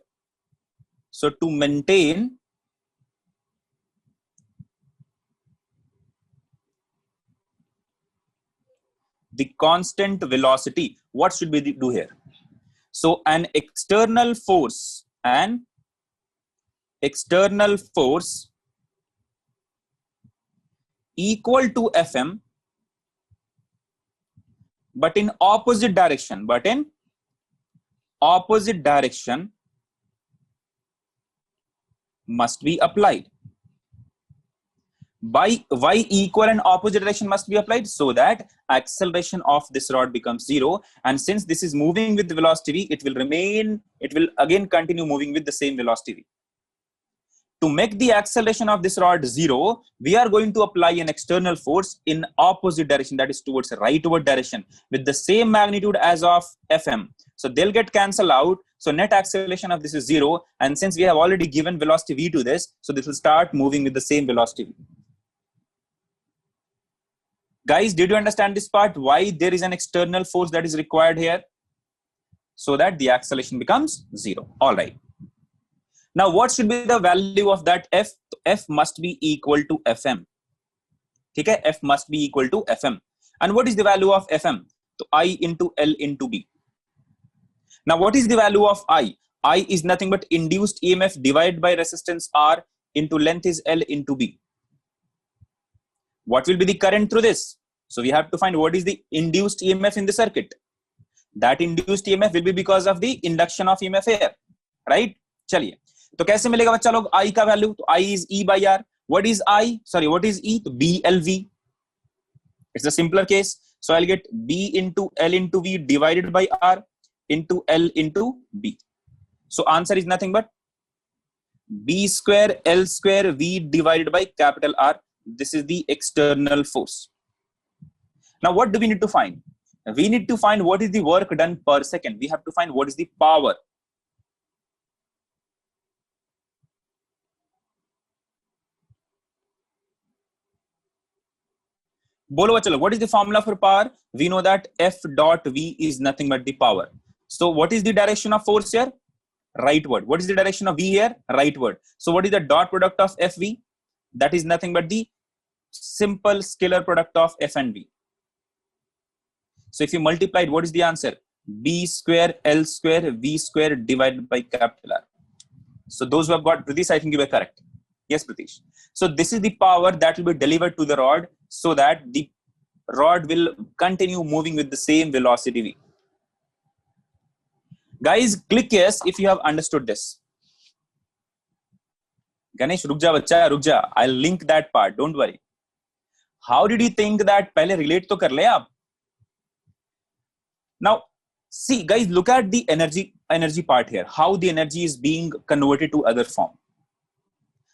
[SPEAKER 1] So to maintain the constant velocity, what should we do here? So an external force equal to Fm, but in opposite direction, must be applied. By y equal and opposite direction must be applied, so that acceleration of this rod becomes 0. And since this is moving with the velocity, it will again continue moving with the same velocity. To make the acceleration of this rod 0, we are going to apply an external force in opposite direction, that is towards the rightward direction, with the same magnitude as of Fm. So they'll get cancelled out. So net acceleration of this is 0. And since we have already given velocity v to this, so this will start moving with the same velocity. Guys, did you understand this part? Why there is an external force that is required here? So that the acceleration becomes 0. All right. Now, what should be the value of that F? F must be equal to Fm. Okay? F must be equal to Fm. And what is the value of Fm? So I into L into B. Now, what is the value of I? I is nothing but induced EMF divided by resistance R into length is L into B. What will be the current through this? So we have to find what is the induced EMF in the circuit. That induced EMF will be because of the induction of EMF here, right? चलिए, तो कैसे मिलेगा बच्चा लोग I का value? तो I is E by R. What is I? Sorry, what is E? तो BLV. It's a simpler case. So I'll get B into L into V divided by R into L into B. So answer is nothing but B square L square V divided by capital R. This is the external force. Now, what do we need to find? We need to find what is the work done per second. We have to find what is the power. Bolo chalo, what is the formula for power? We know that F dot V is nothing but the power. So what is the direction of force here? Rightward. What is the direction of V here? Rightward. So what is the dot product of FV? That is nothing but the simple scalar product of F and V. So if you multiply it, what is the answer? B square L square V square divided by capital R. So those who have got Pritish, I think you were correct. Yes, Pritish. So this is the power that will be delivered to the rod so that the rod will continue moving with the same velocity V. Guys, click yes if you have understood this. Ganesh, ruk ja bachcha, ruk ja. I'll link that part. Don't worry. How did you think that? Pehle relate to kar le aap. Now, see, guys, look at the energy part here. How the energy is being converted to other form.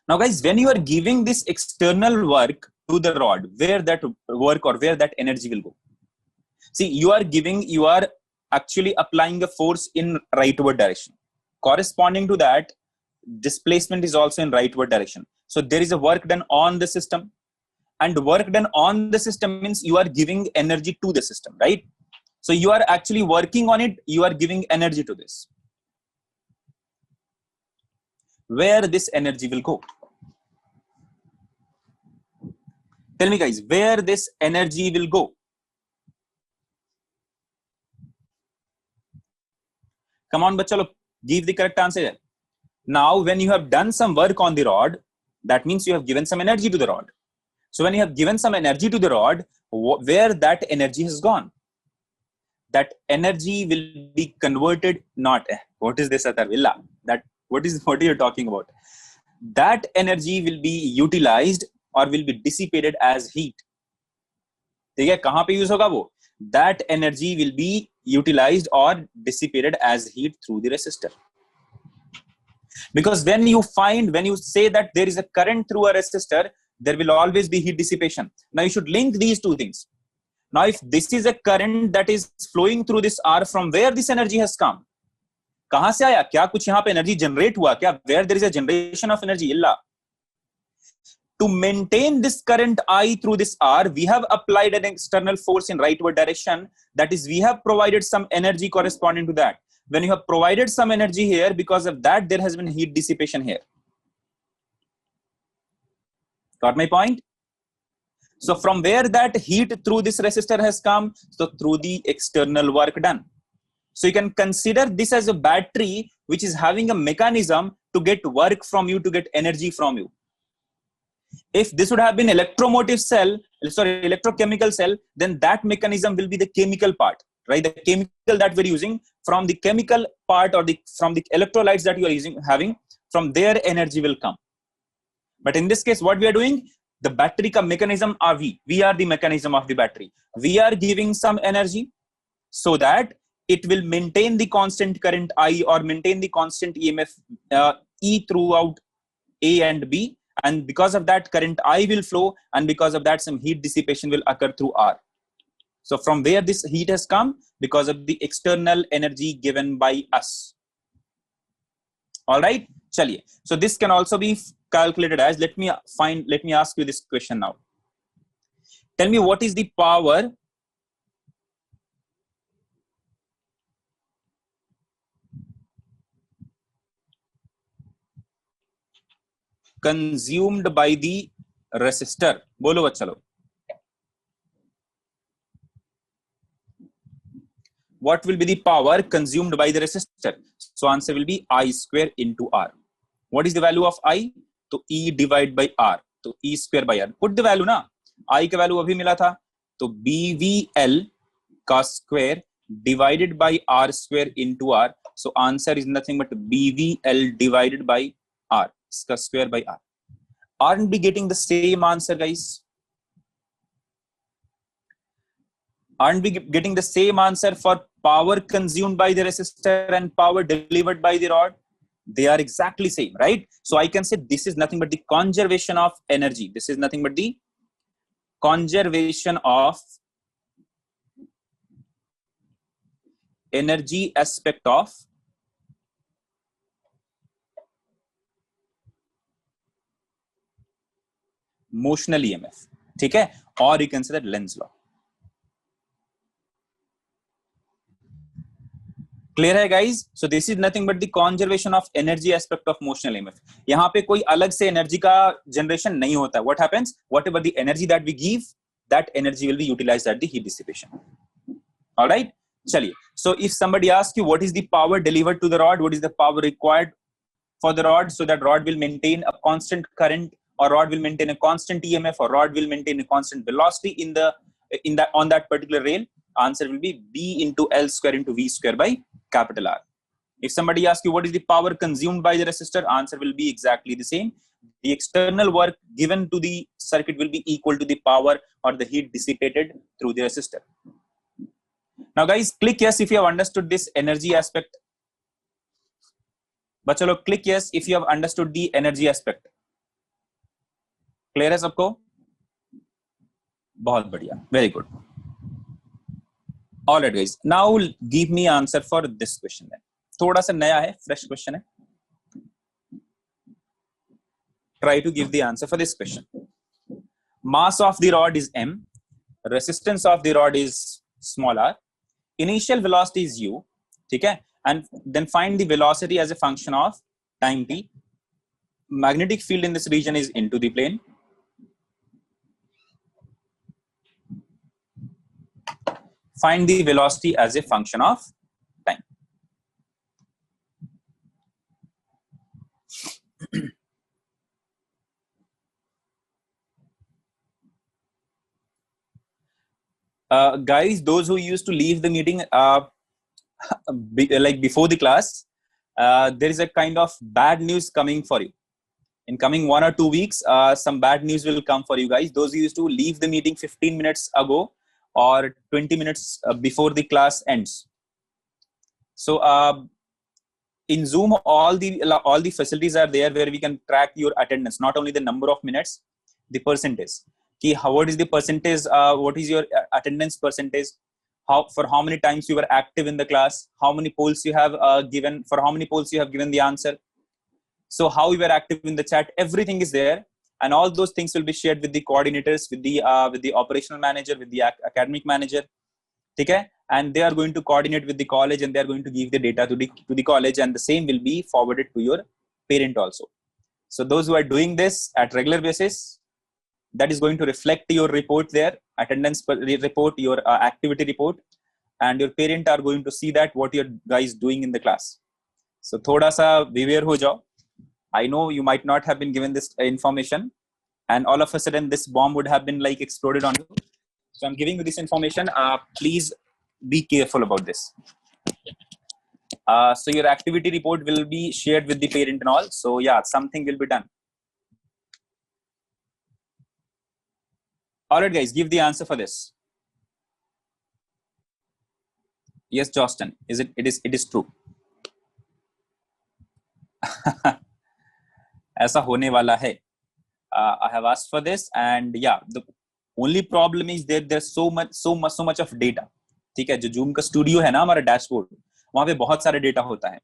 [SPEAKER 1] Now, guys, when you are giving this external work to the rod, where that work or where that energy will go? See, you are actually applying a force in rightward direction. Corresponding to that, displacement is also in rightward direction. So there is a work done on the system, and work done on the system means you are giving energy to the system, right? So you are actually working on it. You are giving energy to this. Where this energy will go? Tell me, guys, where this energy will go? Come on, bachalo, give the correct answer. Now, when you have done some work on the rod, that means you have given some energy to the rod. So when you have given some energy to the rod, where that energy has gone? That energy will be converted, not, what is this, Atarvilla? What are you talking about? That energy will be utilized or will be dissipated as heat. Kahan pe use hoga wo? That energy will be utilized or dissipated as heat through the resistor. Because when you say that there is a current through a resistor, there will always be heat dissipation. Now you should link these two things. Now, if this is a current that is flowing through this R, from where this energy has come? कहां से आया? क्या कुछ यहाँ पे energy generate हुआ क्या? Where there is a generation of energy? illa. To maintain this current I through this R, we have applied an external force in rightward direction. That is, we have provided some energy corresponding to that. when you have provided some energy here, because of that there has been heat dissipation here. Got my point? So from where that heat through this resistor has come? So through the external work done. So you can consider this as a battery which is having a mechanism to get work from you, to get energy from you. If this would have been electrochemical cell, then that mechanism will be the chemical part, right? The chemical that we're using, from the chemical part or from the electrolytes that you are having, from there energy will come. But in this case, what we are doing, the battery ka mechanism are we are the mechanism of the battery. We are giving some energy so that it will maintain the constant current I, or maintain the constant EMF E throughout A and B. And because of that, current I will flow, and because of that, some heat dissipation will occur through R. So from where this heat has come? Because of the external energy given by us. All right, chaliye. So this can also be calculated as, let me ask you this question now. Tell me, what is the power consumed by the resistor? Bolo bachcha log. What will be the power consumed by the resistor? So answer will be I square into R. What is the value of I? So E divided by R. So E square by R. Put the value na. I का value अभी मिला था. तो BVL का square divided by R square into R. So answer is nothing but BVL divided by R. इसका square by R. Aren't we getting the same answer, guys? Aren't we getting the same answer for power consumed by the resistor and power delivered by the rod? They are exactly same, right? So I can say this is nothing but the conservation of energy. This is nothing but the conservation of energy aspect of motional EMF. ठीक है? Or you can say that Lenz law. Clear है guys? So this is nothing but the conservation of energy aspect of motional EMF. यहाँ पे कोई अलग से energy का generation नहीं होता. What happens? Whatever the energy that we give, that energy will be utilized at the heat dissipation. All right? चलिए. So if somebody asks you what is the power delivered to the rod, what is the power required for the rod, so that rod will maintain a constant current, or rod will maintain a constant EMF, or rod will maintain a constant velocity on that particular rail, answer will be B into L square into V square by capital R. If somebody asks you what is the power consumed by the resistor, answer will be exactly the same. The external work given to the circuit will be equal to the power or the heat dissipated through the resistor. Now guys, click yes if you have understood this energy aspect. बच्चों लोग click yes if you have understood the energy aspect. Clear है सबको? बहुत बढ़िया, very good. All right guys, now give me answer for this question then. थोड़ा सा नया है, fresh question है. Try to give the answer for this question. Mass of the rod is m, resistance of the rod is small r, initial velocity is u, ठीक है? And then find the velocity as a function of time t. Magnetic field in this region is into the plane. Find the velocity as a function of time. Guys, those who used to leave the meeting like before the class, there is a kind of bad news coming for you. In coming 1 or 2 weeks, some bad news will come for you guys. Those who used to leave the meeting 15 minutes ago or 20 minutes before the class ends. So in Zoom, all the facilities are there where we can track your attendance, not only the number of minutes, the percentage. What is the percentage? What is your attendance percentage? For how many times you were active in the class? How many polls you have given? For how many polls you have given the answer? So how you were active in the chat? Everything is there, and all those things will be shared with the coordinators, with the operational manager, with the academic manager. ठीक है, and they are going to coordinate with the college and they are going to give the data to the college, and the same will be forwarded to your parent also. So those who are doing this at regular basis, that is going to reflect your report there, attendance report, your activity report, and your parent are going to see that what your guys doing in the class. So thoda sa beware ho jao. I know you might not have been given this information, and all of a sudden this bomb would have been like exploded on you. So I'm giving you this information. Please be careful about this. So your activity report will be shared with the parent and all. So yeah, something will be done. All right, guys, give the answer for this. Yes, Justin, it is true. ऐसा होने वाला है. I have asked for this, and yeah, the only problem is that there's so much of data. ठीक है, जो Zoom का studio है ना, हमारा डैशबोर्ड, वहां पे बहुत सारे डेटा होता है.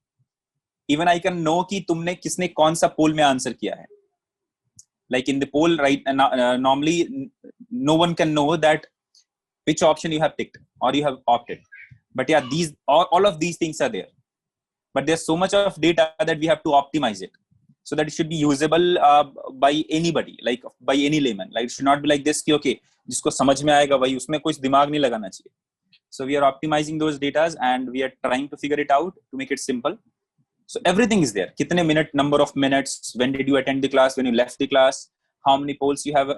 [SPEAKER 1] Even I can know कि तुमने किसने कौन सा पोल में आंसर किया है. Like in the poll, right? Normally, no one can know that which option you have picked or you have opted. But yeah, all of these things are there. But there's so much of data that we have to optimize it so that it should be usable by anybody, like by any layman. Like it should not be like this कि okay, जिसको समझ में आएगा वही, उसमें कुछ दिमाग नहीं लगाना चाहिए. So we are optimizing those data and we are trying to figure it out to make it simple. So everything is there. कितने minute, number of minutes, when did you attend the class, when you left the class, how many polls you have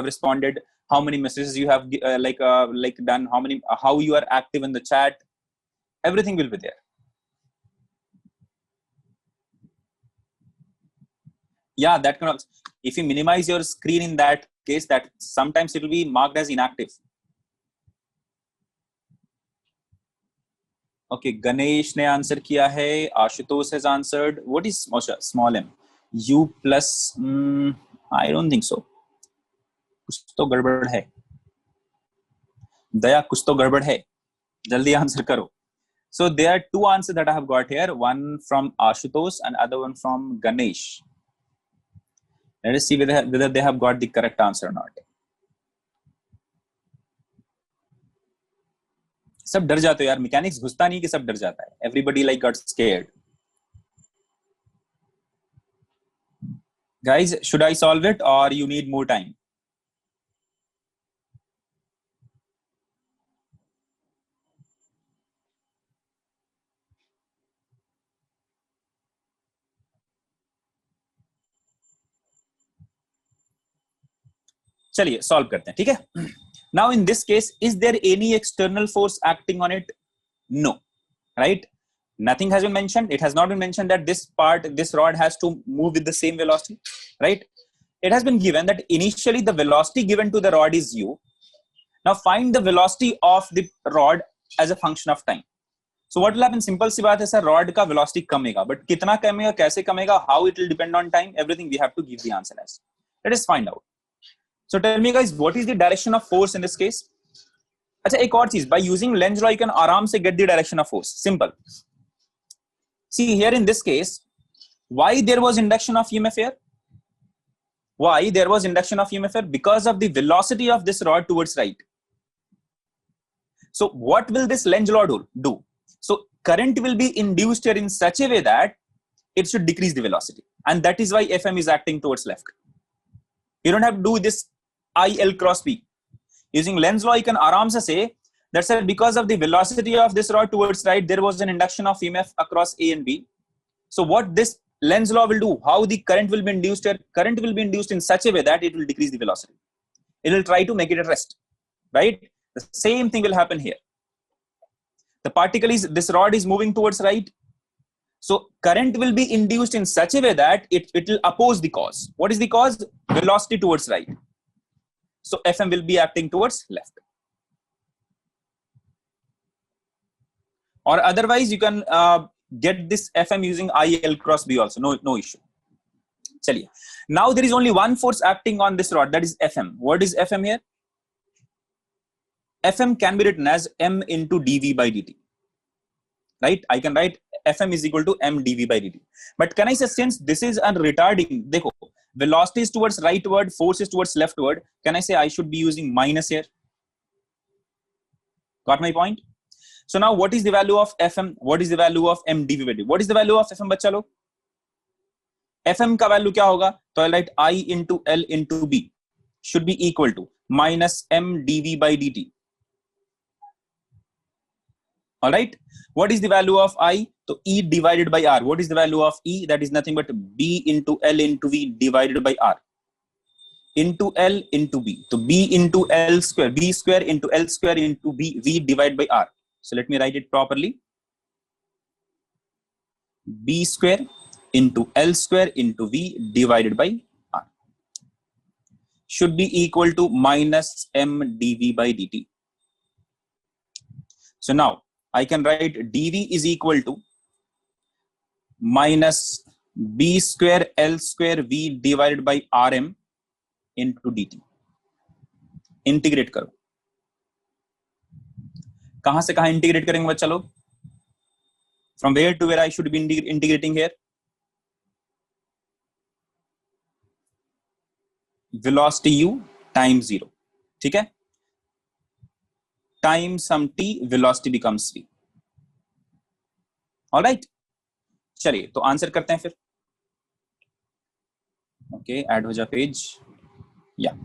[SPEAKER 1] responded, how many messages you have done, how you are active in the chat. Everything will be there. Yeah, that can also, if you minimize your screen in that case, that sometimes it will be marked as inactive. Okay, Ganesh ने answer किया है. Ashutosh has answered. What is small m? U plus, I don't think so. कुछ तो गड़बड़ है. दया, कुछ तो गड़बड़ है. जल्दी आंसर करो. So there are two answers that I have got here. One from Ashutosh and other one from Ganesh. Let us see whether they have got the correct answer or not. सब डर जाते हो यार, mechanics घुसता नहीं कि सब डर जाता है. Everybody like got scared. Guys, should I solve it or you need more time? चलिए सॉल्व करते हैं, ठीक है. Now in this case, is there any external force acting on it? No, right? Nothing has been mentioned. It has not been mentioned that this rod has to move with the same velocity, right? It has been given that initially the velocity given to the rod is u. Now find the velocity of the rod as a function of time. So what will happen? Simple सी बात है sir, rod का velocity कमेगा, but कितना कमेगा, कैसे कमेगा, how it will depend on time, everything we have to give the answer as. Let us find out. So tell me guys, what is the direction of force in this case? अच्छा, एक और चीज, by using Lenz law you can आराम से get the direction of force. Simple. See here in this case, why there was induction of EMF here? Why there was induction of EMF here? Because of the velocity of this rod towards right. So what will this Lenz law do? So current will be induced here in such a way that it should decrease the velocity, and that is why FM is acting towards left. You don't have to do this IL cross B. Using Lenz law, you can आराम से say that sir, because of the velocity of this rod towards right, there was an induction of EMF across A and B. So what this Lenz law will do, how the current will be induced here? Current will be induced in such a way that it will decrease the velocity. It will try to make it at rest, right? The same thing will happen here. The particle is, this rod is moving towards right. So current will be induced in such a way that it will oppose the cause. What is the cause? Velocity towards right. So FM will be acting towards left. Or otherwise you can get this FM using IL cross B also. No issue. Chaliye. Now there is only one force acting on this rod, that is FM. What is FM here? FM can be written as M into dV by dt. Right? I can write FM is equal to M dV by dt. But can I say, since this is a retarding, dekho, velocity is towards rightward, force is towards leftward, can I say I should be using minus here? Got my point? So now what is the value of Fm? What is the value of mdv by dt? What is the value of Fm बच्चा लोग? Fm का value क्या होगा? तो I'll write I into L into B should be equal to minus mdv by dt. All right. What is the value of I? So E divided by R. What is the value of E? That is nothing but B into L into V divided by R. Into L into B. So B into L square. B square into L square into B. V divided by R. So let me write it properly. B square into L square into V divided by R should be equal to minus M dV by dt. So now I can write dV is equal to minus B square L square V divided by Rm into dt. Integrate करो. कहां से कहां integrate करेंगे बच्चा लोग? From where to where I should be integrating here? Velocity u times 0. ठीक है? Times some t, velocity becomes v. All right? चलिए तो आंसर करते हैं फिर. Okay, add हो जा page. Yeah.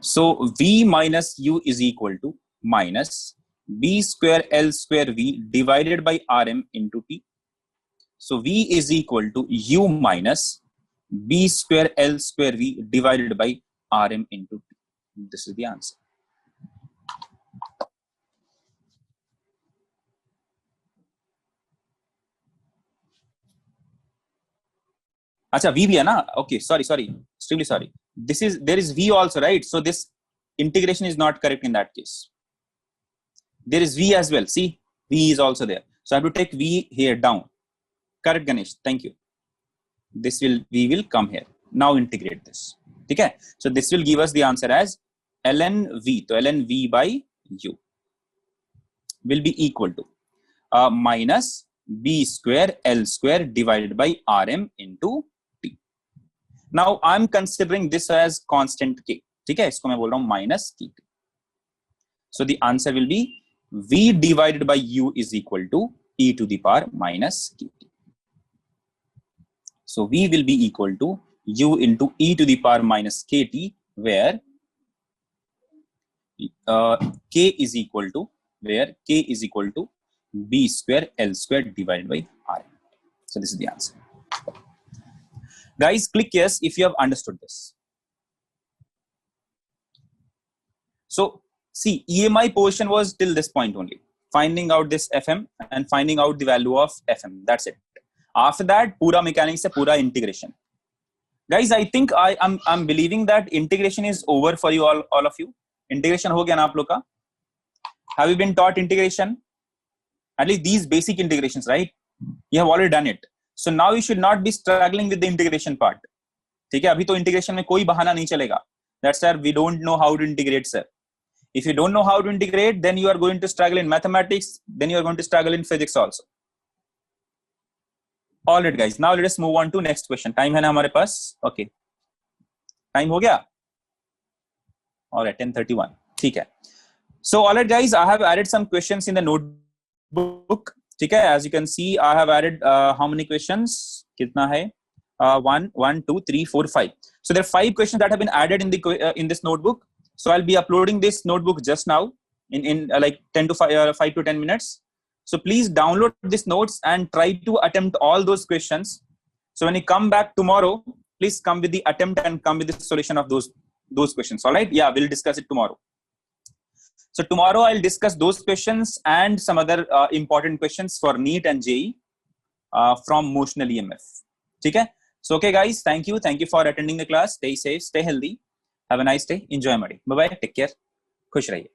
[SPEAKER 1] So v minus u is equal to minus b square L square v divided by Rm into t. So v is equal to u minus b square L square v divided by Rm into t. This is the answer. अच्छा v भी है ना? Okay, sorry, extremely sorry. There is v also, right? So this integration is not correct in that case. There is v as well. See, v is also there. So I have to take v here down. Correct, Ganesh. Thank you. V will come here. Now integrate this. Okay. So this will give us the answer as ln v. So ln v by u will be equal to minus b square L square divided by Rm into t. Now I'm considering this as constant k. ठीक है, इसको मैं बोल रहा हूँ minus k. So the answer will be v divided by u is equal to e to the power minus kt. So v will be equal to u into e to the power minus kt, where k is equal to b square L square divided by Rm. So this is the answer. Guys, click yes if you have understood this. So see, EMI portion was till this point only, finding out this FM and finding out the value of FM. That's it. After that, pura mechanics se pura integration. Guys, I think I'm believing that integration is over for you all of you. Integration ho gaya na aap log ka? Have you been taught integration? At least these basic integrations, right? You have already done it. So now you should not be struggling with the integration part. ठीक है, अभी तो integration में कोई बहाना नहीं चलेगा. That's why we don't know how to integrate, sir. If you don't know how to integrate, then you are going to struggle in mathematics. Then you are going to struggle in physics also. All right, guys. Now let us move on to next question. Time है ना हमारे पास? Okay. Time हो गया? All right, 10:31. ठीक है. So all right, guys. I have added some questions in the notebook. ठीक है. As you can see, I have added how many questions? कितना है? 1, 2, 3, 4, 5. So there are 5 questions that have been added in this notebook. So I'll be uploading this notebook just now in like 5 to 10 minutes. So please download these notes and try to attempt all those questions. So when you come back tomorrow, please come with the attempt and come with the solution of those questions. All right? Yeah, we'll discuss it tomorrow. So tomorrow I'll discuss those questions and some other important questions for NEET and JEE from Motional EMF. Okay? So okay guys, thank you for attending the class. Stay safe, stay healthy. Have a nice day. Enjoy my day. Bye bye. Take care. खुश रहिए.